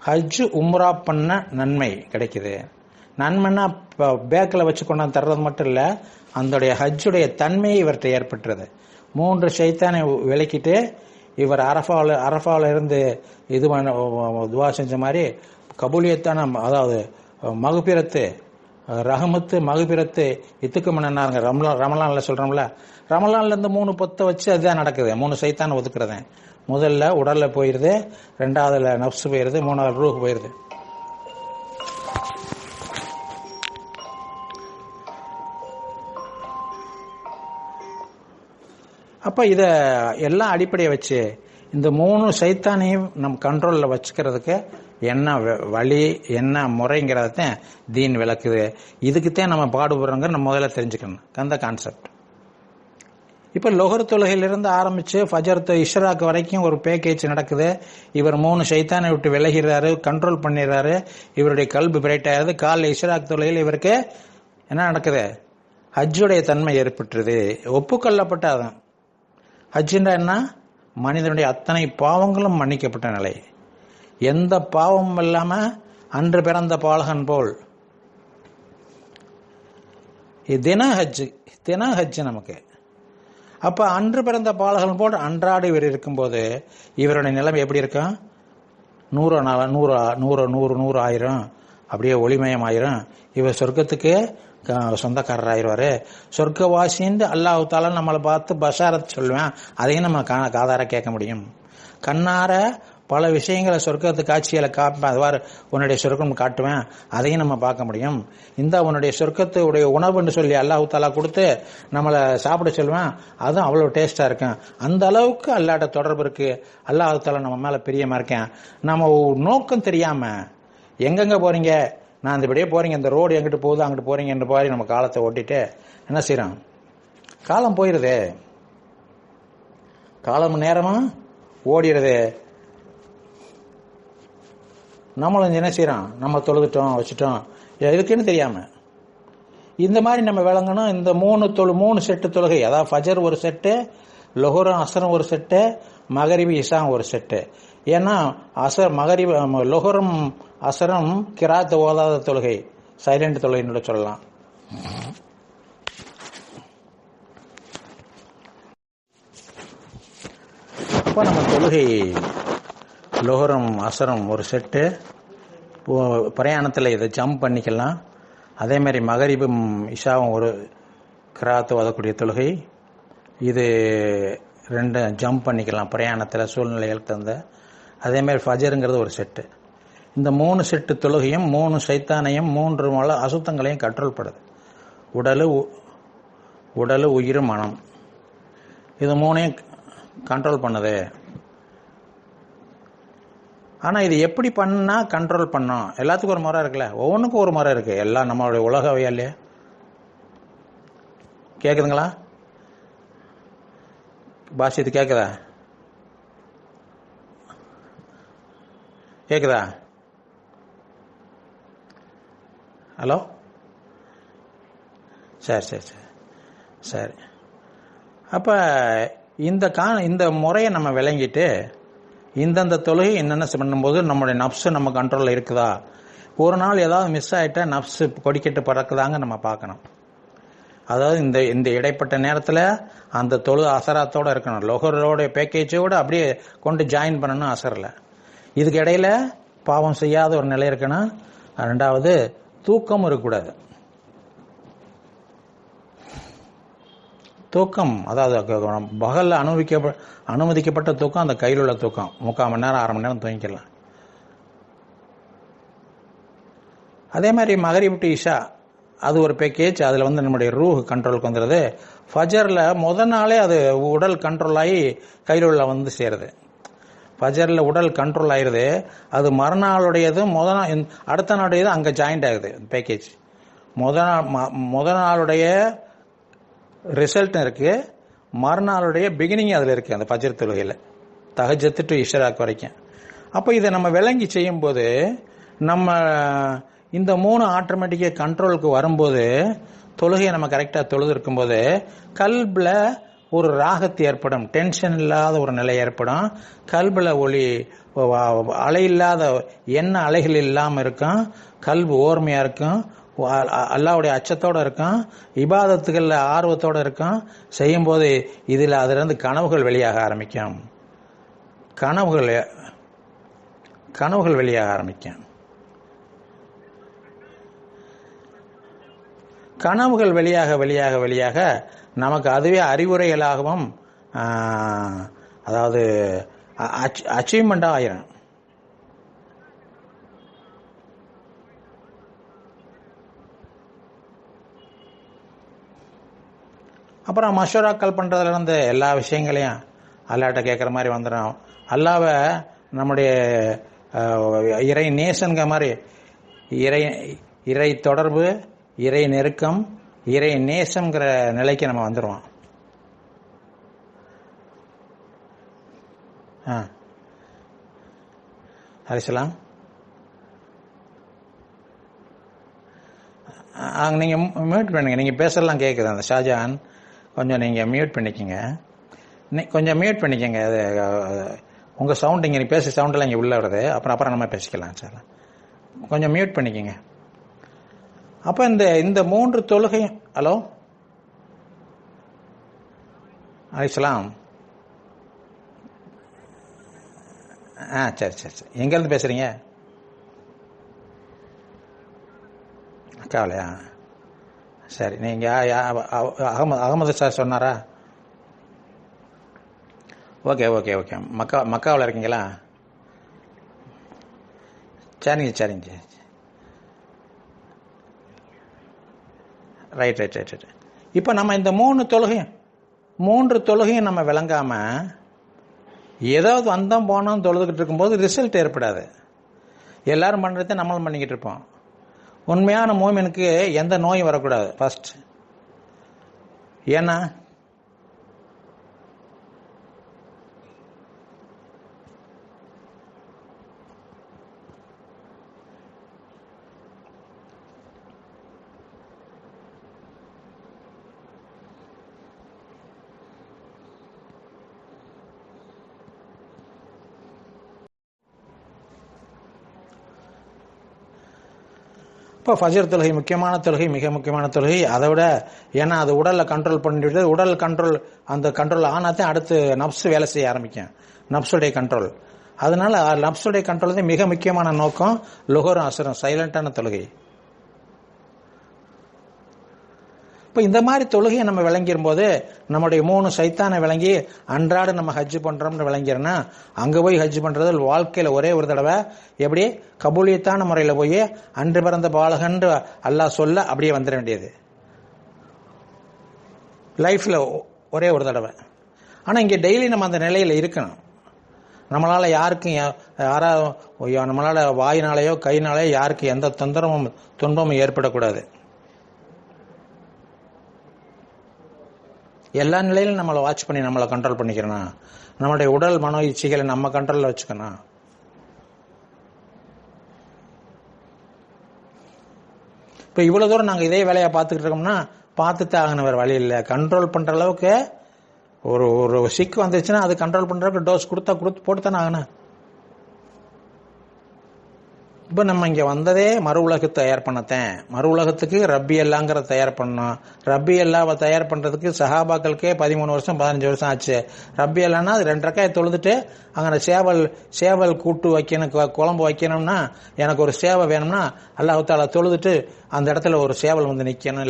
ஹஜ் உம்ரா பண்ண நன்மை கிடைக்குது. நன்மைன்னா பேக்கில் வச்சு கொண்டாந்து தர்றது மட்டும் இல்லை, அதோடைய ஹஜ்ஜுடைய தன்மையை இவர்கிட்ட ஏற்பட்டுறது. 3 ஷைத்தானை விலக்கிட்டு இவர் அரஃபாவில் இருந்து இது துவா செஞ்ச மாதிரி கபூலியத்தான, அதாவது மகுபிரத்து ரஹமத்து மகுபிரத்து இத்துக்கு முன்னாருங்க. ரமலான்ல சொல்றோம்ல, ரமலான்ல இருந்து 3 பொத்தை வச்சு அதுதான் நடக்குது. 3 சைத்தான ஒதுக்குறது. முதல்ல உடல்ல போயிருது, 2வதுல நப்சு போயிருது, 3வது ரூஹ் போயிருது. அப்ப இத எல்லாம் அடிப்படையை வச்சு இந்த 3 சைத்தானையும் நம் கண்ட்ரோல்ல வச்சுக்கிறதுக்கு என்ன வழி, என்ன முறைங்கிறத தீன் விளக்குது. இதுக்குத்தான் நம்ம பாடுபடுறோங்க நம்ம முதல்ல தெரிஞ்சுக்கணும் அந்த கான்செப்ட். இப்ப லொஹர் தொழுகையிலிருந்து ஆரம்பிச்சு ஃபஜர் இஷ்ராக் வரைக்கும் ஒரு பேக்கேஜ் நடக்குது. இவர் 3 சைத்தானை விட்டு விலகிறாரு, கண்ட்ரோல் பண்ணிடுறாரு, இவருடைய கல்பு பிரைட் ஆயிருது. காலைல இஷ்ராக் தொழுகையில் இவருக்கு என்ன நடக்குது, ஹஜ்ஜுடைய தன்மை ஏற்பட்டுருது. ஒப்புக்கொள்ளப்பட்ட ஹஜ்ஜுண்டா என்ன, மனிதனுடைய அத்தனை பாவங்களும் மன்னிக்கப்பட்ட நிலை. எந்த பாவமும் இல்லாம அன்று பிறந்த பாலகன் போல். தின ஹஜ் நமக்கு. அப்ப அன்று பிறந்த பாலகன் போல் அன்றாடு இவர் இருக்கும்போது இவருடைய நிலைமை எப்படி இருக்கும்? 100 ஆயிரம் அப்படியே ஒளிமயமாயிரும். இவர் சொர்க்கத்துக்கு சொந்தக்காரர் ஆயிடுவாரு. சொர்க்கவாசின்னு அல்லாஹ் தாலா நம்மளை பார்த்து பஷாரத் சொல்லுவேன். அதையும் நம்ம காதார கேட்க முடியும். கண்ணார பல விஷயங்களை சொர்க்கத்து காட்சிகளை காப்பேன். அதுவாறு உன்னுடைய சொர்க்கம் காட்டுவேன். அதையும் நம்ம பார்க்க முடியும். இந்த உன்னுடைய சொர்க்கத்துடைய உணவுன்னு சொல்லி அல்லாஹ் தாலா கொடுத்து நம்மளை சாப்பிட சொல்லுவேன். அதுவும் அவ்வளவு டேஸ்டா இருக்கும். அந்த அளவுக்கு அல்லாட்ட தொடர்பு இருக்கு. அல்லாஹ் தாலா நம்ம மேல பிரியமா இருக்கேன். நம்ம நோக்கம் தெரியாம எங்கெங்க போறீங்க, நான் இந்த இப்படியே போறீங்க, இந்த ரோடு எங்கிட்டு போகுது அங்கிட்டு போறீங்க என்ற மாதிரி நம்ம காலத்தை ஓட்டிட்டு என்ன செய்யறோம்? காலம் போயிருது, காலம் நேரமா ஓடிடுது. நம்மளும் என்ன செய்யறோம்? நம்ம தொழுதுட்டோம் வச்சுட்டோம் எதுக்குன்னு தெரியாம. இந்த மாதிரி நம்ம விளங்கணும். இந்த 3 செட்டு தொழுகை, அதாவது ஃபஜர் ஒரு செட்டு, லொஹரும் அசரும் ஒரு செட்டு, மகரிபி இஷாவும் ஒரு செட்டு. ஏன்னா மகரிபி லொஹரும் அசரும் கிராத் ஓதாத தொழுகை, சைலண்ட் தொழுகைன்னு சொல்லலாம். அப்போ நம்ம தொழுகை லொஹரும் அசரும் ஒரு செட்டு, பிரயாணத்தில் இதை ஜம்ப் பண்ணிக்கலாம். அதே மாதிரி மகரிபும் இஷாவும் ஒரு கிராத்து ஓதக்கூடிய தொழுகை, இது 2 ஜம்ப் பண்ணிக்கலாம் பிரயாணத்தில் சூழ்நிலைகளுக்கு தகுந்த. அதே மாதிரி ஃபஜருங்கிறது ஒரு செட்டு. இந்த 3 செட்டு தொழுகையும் 3 சைத்தானையும் 3 மல அசுத்தங்களையும் கண்ட்ரோல் பண்ணுது. உடல் உயிர் மனம், இது 3ஐயும் கண்ட்ரோல் பண்ணுது. ஆனா இது எப்படி பண்ணா கண்ட்ரோல் பண்ணோம்? எல்லாத்துக்கும் ஒரு முறை இருக்குல்ல, ஒவ்வொன்றுக்கும் ஒரு முறை இருக்கு. எல்லாம் நம்மளுடைய உலகவையாலே கேக்குதுங்களா? பாஷி இது கேக்குதா? கேக்குதா? ஹலோ, சரி. அப்ப இந்த முறையை நம்ம விளங்கிட்டு இந்தந்த தொழுகை என்னென்ன பண்ணும்போது நம்மளுடைய நப்சு நம்ம கண்ட்ரோல்ல இருக்குதா? ஒரு நாள் ஏதாவது மிஸ் ஆயிட்டா நப்சு கொடிக்கட்டு பறக்குதாங்க நம்ம பார்க்கணும். அதாவது இந்த இடைப்பட்ட நேரத்தில் அந்த அசராத்தோட இருக்கணும். லொஹரோட பேக்கேஜோட அப்படியே கொண்டு ஜாயின் பண்ணணும் அசரில். இதுக்கு இடையில பாவம் செய்யாத ஒரு நிலை இருக்கணும். 2வது தூக்கம் இருக்கக்கூடாது. தூக்கம் அதாவது பகல்ல அனுமதிக்கப்பட்ட தூக்கம், அந்த கையில் உள்ள தூக்கம் 3/4 மணி நேரம் 1/2 மணி நேரம் தூங்கிக்கலாம். அதே மாதிரி மகரிப் டு இஷா அது ஒரு பேக்கேஜ். அதுல நம்முடைய ரூஹ் கண்ட்ரோலுக்கு வந்துடுது. ஃபஜர்ல முதல் நாளே அது உடல் கண்ட்ரோல் ஆகி கையில் உள்ள சேருது. ஃபஜர்ல உடல் கண்ட்ரோல் ஆயிருது. அது மறுநாளுடையது அடுத்த நாளுடையது அங்க ஜாயிண்ட் ஆகுது பேக்கேஜ். முதல் நாளுடைய ரிசல்ட் இருக்கு, மறுநாளுடைய பிகினிங் அதுல இருக்கு அந்த ஃபஜர் தொழுகையில, தஹஜ்ஜத் டு இஷ்ராக் வரைக்கும். அப்ப இதை நம்ம விளங்கி செய்யும் போது நம்ம இந்த 3 ஆட்டோமேட்டிக்கா கண்ட்ரோலுக்கு வரும்போது தொழுகையை நம்ம கரெக்டா தொழுது இருக்கும்போது கல்புல ஒரு ராகத்து ஏற்படும், டென்ஷன் இல்லாத ஒரு நிலை ஏற்படும். கல்புல அலை இல்லாத அலைகள் இல்லாம இருக்கும். கல்பு ஓர்மையா இருக்கும், அல்லாஹ்வுடைய அச்சத்தோட இருக்கும், இபாதத்துகள்ல ஆர்வத்தோட இருக்கும். செய்யும் போது அதுல இருந்து கனவுகள் வெளியாக ஆரம்பிக்கும். கனவுகள் வெளியாக ஆரம்பிக்கும். கனவுகள் வெளியாக நமக்கு அதுவே அறிவுரைகளாகவும் அதாவது அச்சீவ்மெண்டா ஆயிரும். அப்புறம் மஷூராக்கள் பண்றதுல இருந்து எல்லா விஷயங்களையும் அல்லாட்ட கேட்கற மாதிரி வந்துடும். அல்லாவை நம்முடைய இறை நேசன்கிற மாதிரி இறை தொடர்பு, இறை நெருக்கம், இறை நேசம்ங்கிற நிலைக்கு நம்ம வந்துடுவோம். அலிஸ்லாம் நீங்க மியூட் பண்ணுங்க. நீங்க பேசலாம் கேக்குது. அந்த ஷாஜான் கொஞ்சம் நீங்க மியூட் பண்ணிக்கங்க. கொஞ்சம் மியூட் பண்ணிக்கங்க. அது உங்கள் சவுண்ட் இங்கே நீ பேச சவுண்டெல்லாம் இங்கே உள்ளே வருது. அப்புறம் நம்ம பேசிக்கலாம் சார். கொஞ்சம் மியூட் பண்ணிக்கோங்க. அப்போ இந்த 3 தொழுகையும். ஹலோ அலிஸ்லாம். சரி. எங்கேருந்து பேசுகிறீங்க? அக்காவிலையா? சரி. நீங்கள் அகமது சார் சொன்னாரா? ஓகே. மக்காவில் இருக்கீங்களா? சரிங்க. ரைட். இப்போ நம்ம இந்த 3 தொழுகையும் நம்ம விளங்காம ஏதாவது வந்தோம் போனோம் தொழுதுகிட்டு இருக்கும்போது ரிசல்ட் ஏற்படாது. எல்லாரும் பண்ணுறத நம்மளும் பண்ணிக்கிட்டு இருப்போம். உண்மையான மூமினுக்கு எந்த நோயும் வரக்கூடாது ஃபர்ஸ்ட். ஏன்னா இப்போ ஃபஜர் தொழுகை முக்கியமான தொழுகை, மிக முக்கியமான தொழுகை. அதை விட ஏன்னா அது உடலில் கண்ட்ரோல் பண்ணிட்டு உடல் கண்ட்ரோல், அந்த கண்ட்ரோல் ஆனாதான் அடுத்து நப்சு வேலை செய்ய ஆரம்பிக்கும். நப்சுடைய கண்ட்ரோல். அதனால நப்சுடைய கண்ட்ரோல் தான் மிக முக்கியமான நோக்கம். லுஹரும் அசரும் சைலண்டான தொழுகை. இப்போ இந்த மாதிரி தொழுகையை நம்ம விளங்கிடும் போது நம்முடைய 3 சைத்தானை விளங்கி அன்றாட நம்ம ஹஜ் பண்றோம்னு விளங்கிறோன்னா அங்கே போய் ஹஜ் பண்றது வாழ்க்கையில் ஒரே ஒரு தடவை எப்படி கபூலியத்தான முறையில் போய் அன்று பிறந்த பாலகன்று அல்லாஹ் சொல்ல அப்படியே வந்துட வேண்டியது லைஃப்ல ஒரே ஒரு தடவை. ஆனால் இங்கே டெய்லி நம்ம அந்த நிலையில் இருக்கணும். நம்மளால யாருக்கும் நம்மளால வாயினாலேயோ கையினாலேயோ யாருக்கும் எந்த துன்பமும் ஏற்படக்கூடாது. எல்லா நிலையிலும் நம்மளை வாட்ச் பண்ணி நம்மளை கண்ட்ரோல் பண்ணிக்கிறோம். நம்மளுடைய உடல் மனோ இச்சைகளை நம்ம கண்ட்ரோல்ல வச்சுக்கணும். இப்போ இவ்வளவு தூரம் நாங்கள் இதே வேலையை பார்த்துக்கிட்டு இருக்கோம்னா பார்த்துட்டு ஆகணும், வேறு வழி இல்லை. கண்ட்ரோல் பண்ற அளவுக்கு ஒரு சிக்கு வந்துச்சுன்னா அது கண்ட்ரோல் பண்றதுக்கு டோஸ் போட்டுத்தானே ஆகணும். இப்போ நம்ம இங்கே வந்ததே மறு உலகத்தை தயார் பண்ணத்தேன். மறு உலகத்துக்கு ரப்பி அல்லாங்கிற தயார் பண்ணோம். ரப்பி அல்லாவை தயார் பண்ணுறதுக்கு சஹாபாக்களுக்கே 13 வருஷம் 15 வருஷம் ஆச்சு. ரப்பி அல்லான்னா அது 2 ரக்காயை தொழுதுட்டு அங்கே சேவல் கூட்டு வைக்கணும், குழம்பு வைக்கணும்னா எனக்கு ஒரு சேவை வேணும்னா அல்லாஹ் தாலா தொழுதுட்டு அந்த இடத்துல ஒரு சேவல் வந்து நிற்கணும்,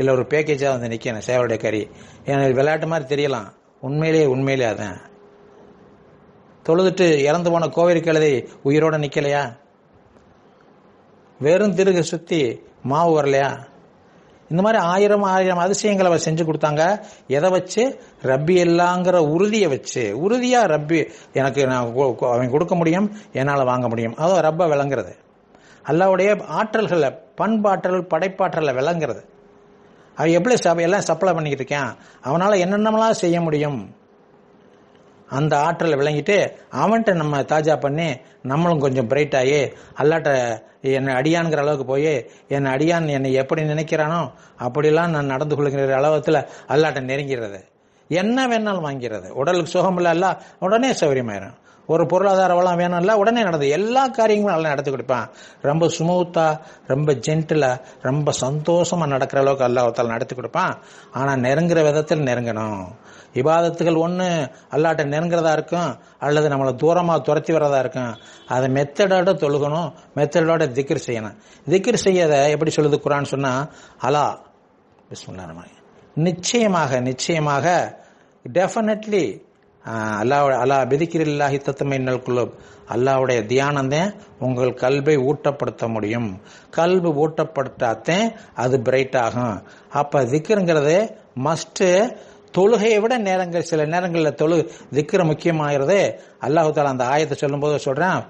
இல்லை ஒரு பேக்கேஜாக வந்து நிற்கணும் சேவலுடைய கறி. எனக்கு விளையாட்டு மாதிரி தெரியலாம், உண்மையிலேயே அதான். தொழுதுட்டு இறந்து போன கோவில் கழுதை உயிரோட நிற்கலையா? வெறும் திருக சுத்தி மாவு வரலையா? இந்த மாதிரி ஆயிரம் அதிசயங்களை அவர் செஞ்சு கொடுத்தாங்க. எதை வச்சு? ரப்பி எல்லாங்கிற உறுதியை வச்சு. உறுதியா ரப்பி எனக்கு அவன் கொடுக்க முடியும், என்னால் வாங்க முடியும். அதுவும் ரப்ப விளங்குறது. அல்லாவுடைய ஆற்றல்களை, பண்பாற்றல், படைப்பாற்றலை விளங்குறது. அவன் எப்படி எல்லாம் சப்ளை பண்ணிக்கிட்டு இருக்கான், அவனால என்னென்னலாம் செய்ய முடியும், அந்த ஆற்றலை விளங்கிட்டு அவன்கிட்ட நம்ம தாஜா பண்ணி நம்மளும் கொஞ்சம் பிரைட் ஆகி அல்லாட்ட என்னை அடியான்கிற அளவுக்கு போய் என்னை அடியான் என்னை எப்படி நினைக்கிறானோ அப்படிலாம் நான் நடந்து கொள்கிற அளவுல அல்லாட்ட நெருங்கிறது. என்ன வேணாலும் வாங்கிறது. உடலுக்கு சுகம் இல்ல உடனே சௌகரியமாயிரும். ஒரு பொருளாதார வளம் வேணும்ல உடனே நடந்து எல்லா காரியங்களும் நல்லா நடத்தி கொடுப்பான். ரொம்ப ஸ்மூத்தா, ரொம்ப ஜென்டிலா, ரொம்ப சந்தோஷமா நடக்கிற அளவுக்கு அல்லாஹ் நடத்தி கொடுப்பான். ஆனா நெருங்குற விதத்தில் நெருங்கணும். இபாதத்துகள் ஒண்ணு அல்லாட்ட நெருங்குறதா இருக்கும், அல்லது நம்மளை தூரமா துரத்தி வர்றதா இருக்கும். அதை மெத்தடோட தொழுகணும், மெத்தடோட திக்ர் செய்யணும். திக்ர் செய்யத எப்படி சொல்லுது குர்ஆன் சொன்னா, அலா பிஸ்மில்லாஹிர் ரஹ்மானிர் ரஹீம், நிச்சயமாக டெஃபினெட்லி அல்லா பிதிக்கிரில்லாஹி தத்மைன்னல் குலூப், அல்லாவுடைய தியானம்தான் உங்கள் கல்வை ஊட்டப்படுத்த முடியும். கல்வி ஊட்டப்படுத்தாத்தேன் அது பிரைட் ஆகும். அப்ப திக்ருங்கிறது மஸ்ட். தொழுகையை விட சில நேரங்களில் திக்ரு முக்கியமாகிறது. அல்லாஹு தாலா அந்த ஆயத்தை சொல்லும் போது சொல்றான்,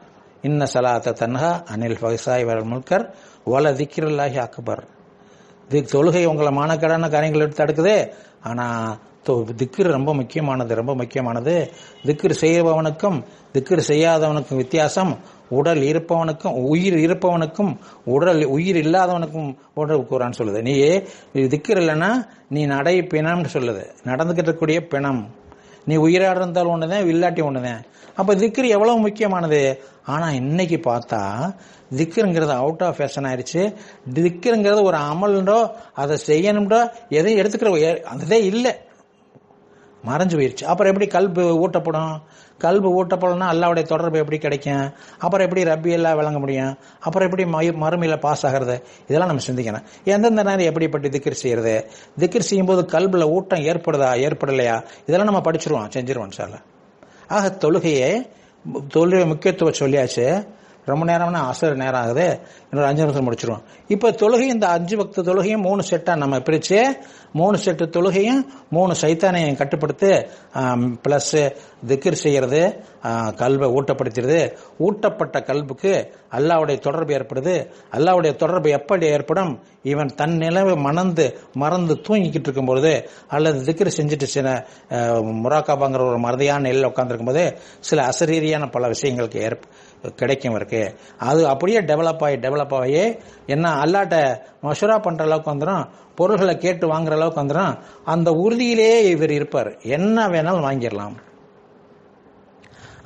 இன்ன ஸலாத்த தன்ஹா அனில் ஃபஹ்ஷாய் வல் முன்கர் வல திக்ருல்லாஹி அக்பர். தொழுகை உங்களை மானக்கடான காரியங்கள் எடுத்து தடுக்குது, ஆனா திக்ரு ரொம்ப முக்கியமானது. திக்ரு செய்பவனுக்கும் திக்ரு செய்யாதவனுக்கும் வித்தியாசம். உடல் இருப்பவனுக்கும் உயிர் இருப்பவனுக்கும் உயிர் இல்லாதவனுக்கும் குர்ஆன் சொல்லுது. நீ திக்ரு இல்லைன்னா நீ நடை பிணம்னு சொல்லுது. நடந்துகிட்டு இருக்கக்கூடிய பிணம். நீ உயிராக இருந்தாலும் ஒண்ணுதான், இல்லாட்டி ஒண்ணுதான். அப்ப திக்ர் எவ்வளவு முக்கியமானது. ஆனா இன்னைக்கு பார்த்தா திக்ருங்கிறது அவுட் ஆஃப் ஃபேஷன் ஆயிடுச்சு. திக்ருங்கிறது ஒரு அமல்ன்றோ அதை செய்யணும்ன்றோ எதையும் எடுத்துக்கிற அதே இல்லை, மறைஞ்சு போயிடுச்சு. அப்புறம் எப்படி கல்பு ஊட்டப்படும்? கல்பு ஊட்டப்படணும்னா அல்லாவுடைய தொடர்பு எப்படி கிடைக்கும்? அப்புறம் எப்படி ரப்பி எல்லாம் விளங்க முடியும்? அப்புறம் எப்படி மறுமையில பாஸ் ஆகிறது? இதெல்லாம் நம்ம சிந்திக்கணும். எந்தெந்த நேரம் எப்படிப்பட்டு திக்ர் செய்யறது, திக்ர் செய்யும்போது கல்புல ஊட்டம் ஏற்படுதா ஏற்படலையா, இதெல்லாம் நம்ம படிச்சிருவோம், செஞ்சிருவோம் சார். ஆக தொழுகையை முக்கியத்துவம் சொல்லியாச்சு. ரொம்ப நேரம்னா அசர் நேரம் ஆகுது, இன்னொரு 5 நிமிஷம் முடிச்சிருவோம். இப்ப தொழுகை இந்த 5 வக்து தொழுகையும் 3 செட்டா நம்ம பிரிச்சு 3 செட்டு தொழுகையும் 3 சைத்தானையும் கட்டுப்படுத்து, பிளஸ் திக்ர் செய்யறது, கல்வை ஊட்டப்படுத்துறது. ஊட்டப்பட்ட கல்புக்கு அல்லாவுடைய தொடர்பு ஏற்படுது. அல்லாவுடைய தொடர்பு எப்படி ஏற்படும்? இவன் தன் நிலவை மறந்து தூங்கிக்கிட்டு இருக்கும் பொழுது, அல்லது திக்ர் செஞ்சுட்டு சில முராக்காபாங்கிற ஒரு மறதியான நிலையில் உட்கார்ந்துருக்கும் போது சில அசரீரியான பல விஷயங்களுக்கு கிடைக்கும் இருக்கு. அது அப்படியே டெவலப் ஆகி என்ன அல்லாட்ட மஷூரா பண்ற அளவுக்கு வந்துடும், பொருள்களை கேட்டு வாங்குற அளவுக்கு வந்துடும். அந்த உறுதியிலேயே இவர் இருப்பார், என்ன வேணாலும் வாங்கிடலாம்.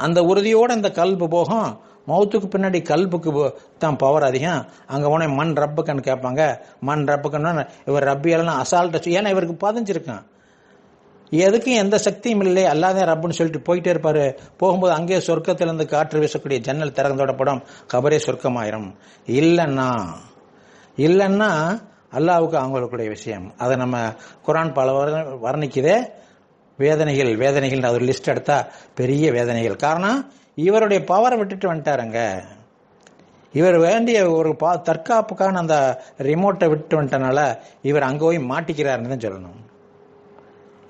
அந்த உறுதியோட இந்த கல்பு போகும். மௌத்துக்கு பின்னாடி கல்புக்கு தான் பவர் அதிகம். அங்க போன மண் ரப்புக்கன்னு கேட்பாங்க. மண் ரப்புக்கன்னு இவர் ரப்பியெல்லாம் அசால்ட்ட, ஏன்னா இவருக்கு பதிஞ்சிருக்கான். எதுக்கும் எந்த சக்தியும் இல்லை, அல்லாதே ரப்புன்னு சொல்லிட்டு போயிட்டே இருப்பாரு. போகும்போது அங்கே சொர்க்கத்திலிருந்து காற்று வீசக்கூடிய ஜன்னல் திறந்தோடப்படும், கபரே சொர்க்கமாயிரும். இல்லைன்னா அல்லாவுக்கு அவங்களுக்குடைய விஷயம். அதை நம்ம குரான் பல வர்ணிக்குதே. வேதனைகள் அது லிஸ்ட் எடுத்தா பெரிய வேதனைகள். காரணம், இவருடைய பவரை விட்டுட்டு வந்துட்டாருங்க. இவர் வேண்டிய ஒரு தற்காப்புக்கான அந்த ரிமோட்டை விட்டு வந்துட்டனால இவர் அங்க போய் மாட்டிக்கிறாருன்னு தான் சொல்லணும்.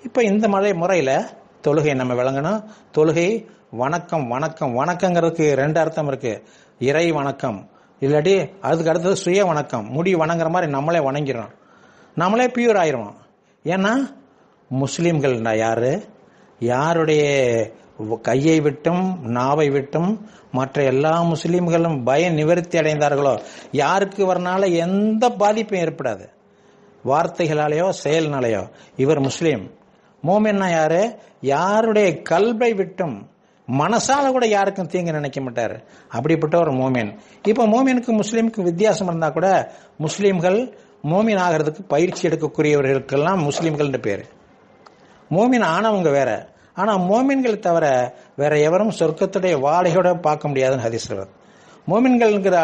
இப்ப இந்த முறையில தொழுகை நம்ம விளங்கணும். தொழுகை வணக்கங்கிறதுக்கு 2 அர்த்தம் இருக்கு. இறை வணக்கம், இல்லாட்டி அதுக்கு அடுத்தது சுய வணக்கம். முடி வணங்குற மாதிரி நம்மளே வணங்கிறோம், நம்மளே பியூர் ஆயிரும். ஏன்னா முஸ்லிம்கள் யாரு, யாருடைய கையை விட்டும் நாவை விட்டும் மற்ற எல்லா முஸ்லிம்களும் பய நிவர்த்தி அடைந்தார்களோ, யாருக்கு வரனால எந்த பாதிப்பும் ஏற்படாது, வார்த்தைகளாலேயோ செயல்னாலேயோ. இவர் முஸ்லீம். மோமின்னா யாரு? யாருடைய கல்பை விட்டும் மனசால கூட யாருக்கும் தீங்கு நினைக்க மாட்டாரு, அப்படிப்பட்ட ஒரு மோமின். இப்ப மோமினுக்கு முஸ்லீமுக்கு வித்தியாசம் இருந்தா கூட, முஸ்லீம்கள் மோமின் ஆகிறதுக்கு பயிற்சி எடுக்கக்கூடியவர்களுக்கெல்லாம் முஸ்லீம்கள் பேரு. மோமின் ஆனவங்க வேற. ஆனா மோமின்கள் தவிர வேற எவரும் சொர்க்கத்துடைய வாடையோட பார்க்க முடியாதுன்னு ஹதீஸ் வருது. மோமின்கள்ங்கிற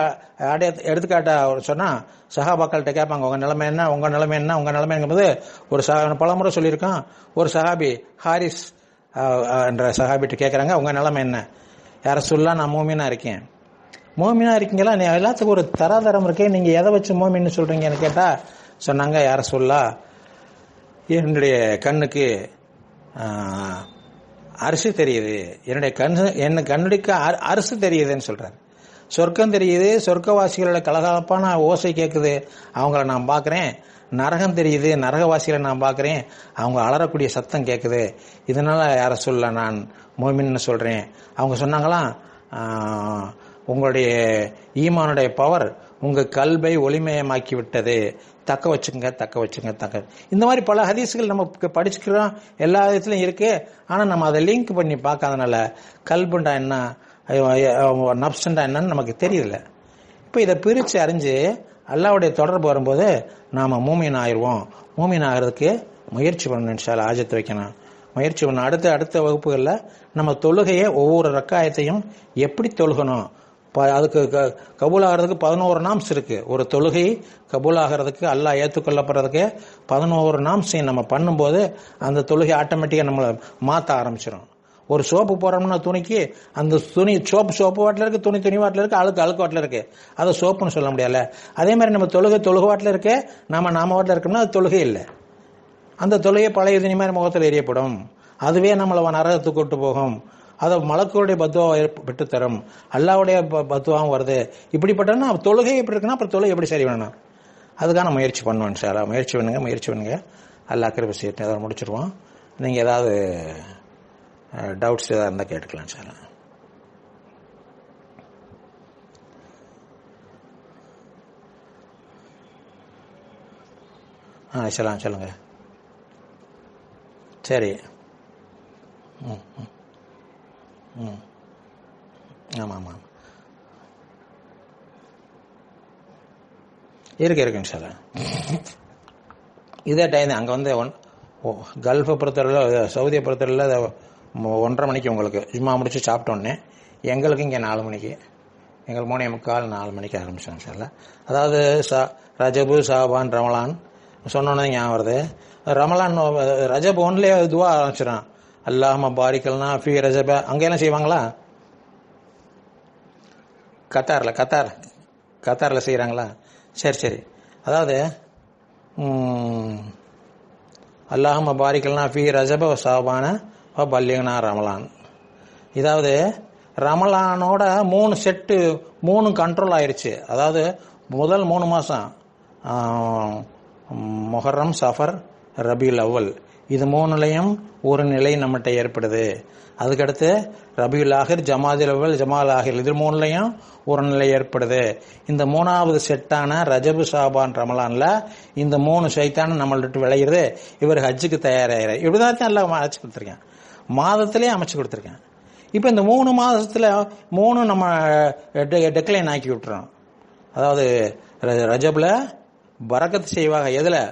எடுத்துக்காட்டா சொன்னா, சஹாபாக்கள்கிட்ட கேட்பாங்க, உங்க நிலைமை என்னங்கும்போது ஒரு பலமுறை சொல்லியிருக்கான். ஒரு சஹாபி ஹாரிஸ் என்ற சஹாபிட்ட கேட்கறாங்க, உங்க நிலைமை என்ன? யா ரசூலுல்லாஹ், நான் மோமினா இருக்கேன். மோமினா இருக்கீங்களா? எல்லாத்துக்கும் ஒரு தராதரம் இருக்கே, நீங்க எதை வச்சு மோமின்னு சொல்றீங்கன்னு கேட்டா சொன்னாங்க, யா ரசூலுல்லாஹ், என்னுடைய கண்ணுக்கு அரிசி தெரியுது, என்ன கண்ணுக்கு அரிசி தெரியுதுன்னு சொல்றாரு. சொர்க்கம் தெரியுது, சொர்க்கவாசிகளோட கலகலப்பான ஓசை கேட்குது, அவங்கள நான் பார்க்குறேன். நரகம் தெரியுது, நரகவாசிகளை நான் பார்க்குறேன், அவங்க அலறக்கூடிய சத்தம் கேட்குது. இதனால யார சொல்ல நான் மோமின்னு சொல்றேன். அவங்க சொன்னாங்களாம், உங்களுடைய ஈமானுடைய பவர் உங்க கல்பை ஒளிமயமாக்கி விட்டது, தக்க வச்சுங்க. இந்த மாதிரி பல ஹதீஸ்கள் நம்ம படிச்சுக்கிறோம், எல்லா இடத்துலயும் இருக்கு. ஆனா நம்ம அதை லிங்க் பண்ணி பார்க்காதனால கல்புண்டா என்ன, நப்சண்டா என்னன்னு நமக்கு தெரியல. இப்ப இதை பிரிச்சு அறிஞ்சு அல்லாவுடைய தொடர்பு வரும்போது நாம மூமின் ஆயிடுவோம். மூமின் ஆகிறதுக்கு முயற்சி பண்ணணும், இன்ஷால்லா ஆஜத்து வைக்கணும், முயற்சி பண்ணணும். அடுத்த வகுப்புகள்ல நம்ம தொழுகையை ஒவ்வொரு ரக்காயத்தையும் எப்படி தொழுகணும், அதுக்கு கபூல் ஆகிறதுக்கு 11 நாம்ஸ் இருக்கு. ஒரு தொழுகை கபூல் ஆகிறதுக்கு, அல்லாஹ் ஏற்றுக்கொள்ளப்படுறதுக்கு 11 நாம்ஸையும் நம்ம பண்ணும்போது அந்த தொழுகை ஆட்டோமேட்டிக்கா நம்மளை மாற்ற ஆரம்பிச்சிடும். ஒரு சோப்பு போறோம்னா துணிக்கு, அந்த துணி சோப்பு வாட்டில் இருக்கு, துணி வாட்டில் இருக்கு, அழுக்கு வாட்டில் இருக்கு, அதை சோப்புன்னு சொல்ல முடியல. அதே மாதிரி நம்ம தொழுகை வாட்டில் இருக்கு, நாம வாட்டில் இருக்கோம்னா அது தொழுகை இல்லை. அந்த தொழுகை பழைய துணி மாதிரி முகத்தில் எரியப்படும், அதுவே நம்மளை நரகத்துக்கு கொண்டு போகும். அதை மலக்குடைய பத்துவாவை பெற்று தரும், அல்லாவுடைய பத்துவாவும் வருது. இப்படிப்பட்டனா தொழுகை எப்படி இருக்குன்னா அப்புறம் தொழுகை எப்படி சரி வேணும், அதுக்கான முயற்சி பண்ணுவோம் சார். முயற்சி பண்ணுங்க. அல்லாஹ் கிருபை செய்யட்டும். அதை முடிச்சிருவோம். நீங்க ஏதாவது டவுட்ஸ் ஏதாவது இருந்தால் கேட்டுக்கலாம் சார். சொல்லுங்க. சரி. ம் ம் ம் ஆமாம் ஆமாம் இருக்கு சார். இதே டைம் அங்கே வந்து கல்ஃபை பொறுத்தவரையில், சவுதியை பொறுத்தவரையில் 1:30 மணிக்கு உங்களுக்கு ஜும்மா முடிச்சு சாப்பிட்டோன்னே, எங்களுக்கு இங்கே 4 மணிக்கு, எங்களுக்கு 3:45 4 மணிக்கு ஆரம்பிச்சோம் சார். அதாவது ரஜபு, ஷாபான், ரமலான் சொன்னோன்னே ஞாபகம் வருது. ரமலான் ரஜப் ஒன்லேயே துவா ஆரம்பிச்சிடும். அல்லாஹும்ம பாரிக்கல்னா ஃபீ ரஜப. அங்கெல்லாம் செய்வாங்களா? கத்தாரில் செய்கிறாங்களா? சரி. அதாவது அல்லாஹும்ம பாரிக்கல்னா ஃபீ ரஜப ஷாபான பல்லிகனா ரமலான். இதாவது ரமலானோட 3 செட்டு 3 கண்ட்ரோல் ஆயிடுச்சு. அதாவது முதல் 3 மாதம் முஹர்ரம், சஃபர், ரபியுல் அவ்வல், இது 3லையும் ஒரு நிலை நம்மகிட்ட ஏற்படுது. அதுக்கடுத்து ரபியுல் ஆஹிர், ஜமாதுல் அவ்வல், ஜமால் ஆஹிர், இது 3லையும் ஒரு நிலை ஏற்படுது. இந்த 3வது செட்டான ரஜபு, ஷாபான், ரமலான்ல இந்த 3 சைத்தான நம்மள்கிட்ட விளையிறது. இவர் ஹஜ்ஜுக்கு தயாராகிற இப்படிதான் எல்லாம் அமைச்சு கொடுத்துருக்கேன், மாதத்திலே அமைச்சு கொடுத்துருக்கேன். இப்போ இந்த 3 மாதத்துல 3 நம்ம டெக்லைன் ஆக்கி விட்டுறோம். அதாவது ரஜப்ல பரக்கத்து செய்வாங்க. எதில்?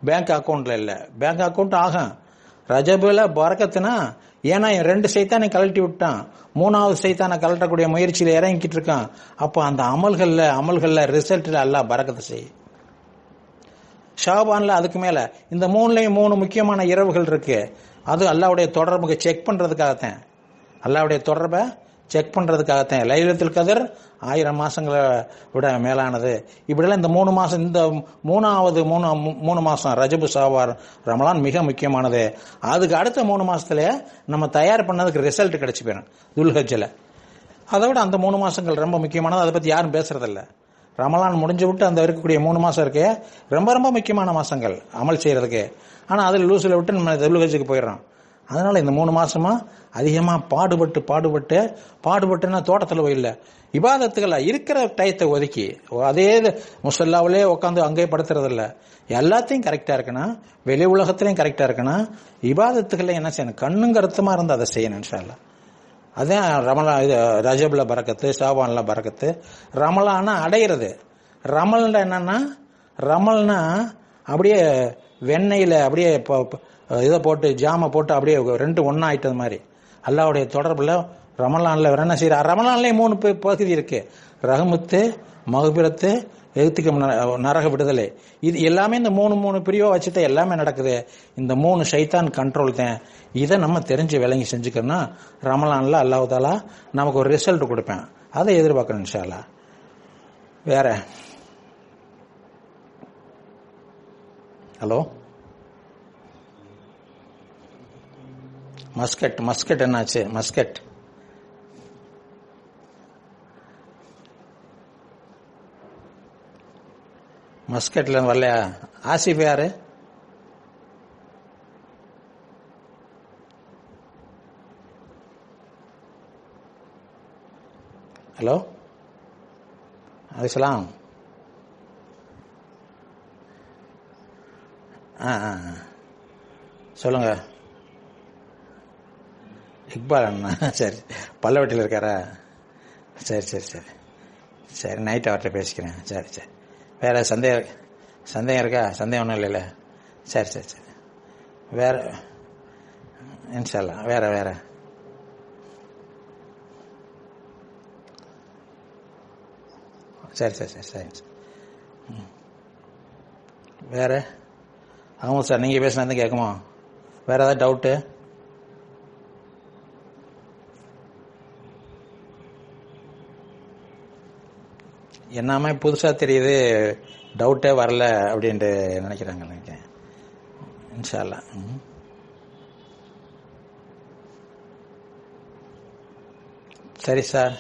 பேங்க் அக்கௌண்ட்ல இல்லை, பேங்க் அக்கௌண்ட் ஆகும். ரஜபுல பரக்கத்துனா, ஏன்னா 2 சைத்தானை கழட்டி விட்டான், 3வது சைத்தானை கழட்டக்கூடிய முயற்சியில் இறங்கிக்கிட்டு இருக்கான். அப்போ அந்த அமல்கள்ல ரிசல்ட்ல எல்லாம் பரக்கத்து செய். ஷாபான்ல அதுக்கு மேல இந்த 3லையும் 3 முக்கியமான இரவுகள் இருக்கு. அது அல்லாஹ்வுடைய தொடர்புக்கு செக் பண்றதுக்காகத்தான், லைலத்துல் கத்ர் 1000 மாசங்களை விட மேலானது. இப்படிலாம் இந்த 3 மாசம், இந்த 3 மாசம் ரஜபு, ஷாபான், ரமலான் மிக முக்கியமானது. அதுக்கு அடுத்த 3 மாசத்துல நம்ம தயார் பண்ணதுக்கு ரிசல்ட் கிடைச்சி போயிடும் துல்ஹஜ்ல. அதை விட அந்த 3 மாசங்கள் ரொம்ப முக்கியமானது. அதை பத்தி யாரும் பேசுறதில்ல. ரமலான் முடிஞ்சு விட்டு அந்த இருக்கக்கூடிய 3 மாசம் இருக்கு, ரொம்ப ரொம்ப முக்கியமான மாசங்கள் அமல் செய்யறதுக்கு. ஆனா அதில் லூசில் விட்டு நம்ம துல்ஹஜ்ஜுக்கு போயிடுறோம். அதனால இந்த 3 மாசமா அதிகமா பாடுபட்டுன்னா தோட்டத்தில் போயில்ல, இபாதத்துக்களை இருக்கிற டயத்தை ஒதுக்கி, அதே முசல்லாவிலே உட்காந்து அங்கே படுத்துறது இல்லை, எல்லாத்தையும் கரெக்டா இருக்கணும், வெளி உலகத்திலையும் கரெக்டா இருக்கணும். இபாதத்துக்களை என்ன செய்யணும்? கண்ணும் கருத்துமா இருந்து அதை செய்யணும் இன்ஷா அல்லாஹ். அதான் ரமலான், இது ரஜப்ல பரக்கத்து, ஷாபான்ல பரக்கத்து. ரமலானா அடையிறது. ரமல்னா அப்படியே வெண்ணெயில அப்படியே இதை போட்டு ஜாமை போட்டு அப்படியே 2 ஒன்னா ஆயிட்டது மாதிரி. அல்லாஹ்வுடைய தொடர்புல ரமலான்ல என்ன செய்யற? ரமலான்லயே 3 பகுதி இருக்கு. ரஹமத்து, மக்பிரத்து, எகுத்திக்கு நரக விடுதலை. இது எல்லாமே இந்த 3 பிரிவா வச்சுதான் எல்லாமே நடக்குது. இந்த 3 ஷைத்தான் கண்ட்ரோல் தான். இதை நம்ம தெரிஞ்சு விளங்கி செஞ்சுக்கணும்னா ரமலான்ல அல்லாஹ் தஆலா நமக்கு ஒரு ரிசல்ட் கொடுப்பேன். அதை எதிர்பார்க்கணும் இன்ஷா அல்லாஹ். வேற ஹலோ, மஸ்கட் என்னாச்சு? மஸ்கட்ல வரலையா? ஆசிஃப் யாரு? ஹலோ, அலிஸ்லாம். சொல்லுங்க. இக்பால் அண்ணா, சரி, பல்லவட்டியில் இருக்காரா? சரி, நைட் அவர்கிட்ட பேசிக்கிறேன். சரி. வேற சந்தேகம் இருக்கா? சந்தேகம் ஒன்றும் இல்லைல்ல? சரி. வேற இன்ஷா அல்லாஹ். வேற சரி. வேற ஆமாம் சார், நீங்கள் பேசினா கேட்குமா? வேற ஏதாவது டவுட்டு? என்னமே புதுசாக தெரியுது, டவுட்டே வரல அப்படின்ட்டு நினைக்கிறாங்க. இன்ஷா அல்லாஹ். சரி சார்.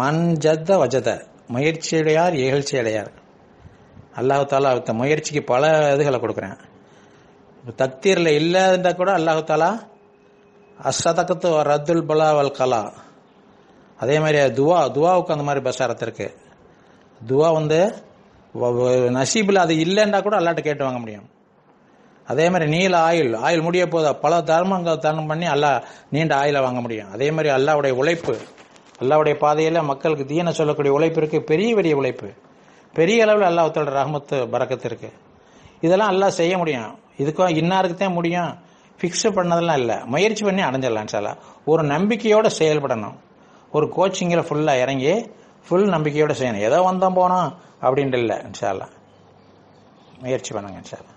மன்ஜத்த வஜத, முயற்சியுடையார் இகழ்ச்சி அடையார். அல்லாஹ் தாலா முயற்சிக்கு பல இதுகளை கொடுக்குறேன். தக்தீர்ல இல்லாத கூட அல்லாஹ் தாலா அஸ்ஸதகத்து ரத்துல் பலா வல் கலா, அதே மாதிரி துவாவுக்கு அந்த மாதிரி பஷாரத் இருக்கு. துவா நசீபில் அது இல்லைன்னா கூட அல்லாட்ட கேட்டு வாங்க முடியும். அதே மாதிரி நீல ஆயுள் முடிய போதா பல தர்மங்கள் தர்மம் பண்ணி அல்லாஹ் நீண்ட ஆயுளை வாங்க முடியும். அதே மாதிரி அல்லாஹ்வுடைய உழைப்பு, அல்லாஹ்வுடைய பாதையில மக்களுக்கு தீன சொல்லக்கூடிய உழைப்பு இருக்கு. பெரிய பெரிய உழைப்பு, பெரிய அளவில் அல்லாஹ்வுடைய ரஹ்மத்து பரக்கத்து இருக்கு. இதெல்லாம் அல்லாஹ் செய்ய முடியும். இதுக்கும் இன்னாருக்கு தான் முடியும் ஃபிக்ஸ் பண்ணதெல்லாம் இல்லை. முயற்சி பண்ணி அடைஞ்சிடலாம் இன்ஷா அல்லாஹ். ஒரு நம்பிக்கையோட செயல்படணும். ஒரு கோச்சிங்கில் ஃபுல்லாக இறங்கி ஃபுல் நம்பிக்கையோட செய்யணும். ஏதோ வந்தோம் போனோம் அப்படின்ட்டு இல்லை. இன்ஷா அல்லாஹ் முயற்சி பண்ணுங்க இன்ஷா அல்லாஹ்.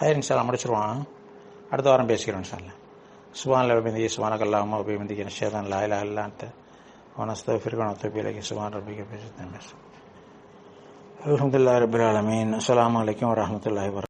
ஹைர் இன்ஷா அல்லாஹ் முடிச்சிருவான். அடுத்த வாரம் பேசிக்கிறோம் இன்ஷா அல்லாஹ். சுப்ஹானல்லாஹி வ பிஹம்திஹி சுப்ஹானக அல்லாஹும்ம வ பிஹம்திக நஷ்ஹது அன் லா இலாஹா இல்லா அன்த வ நஸ்தக்ஃபிருக வ நத்தூபு இலைக். சுப்ஹான ரப்பிக ரப்பில் இஸ்ஸத்தி அம்மா யசிஃபூன். அல்ஹம்துலில்லாஹி ரப்பில் ஆலமீன். அஸ்ஸலாமு அலைக்கும் வ ரஹ்மத்துல்லாஹி வ பரகாத்துஹு.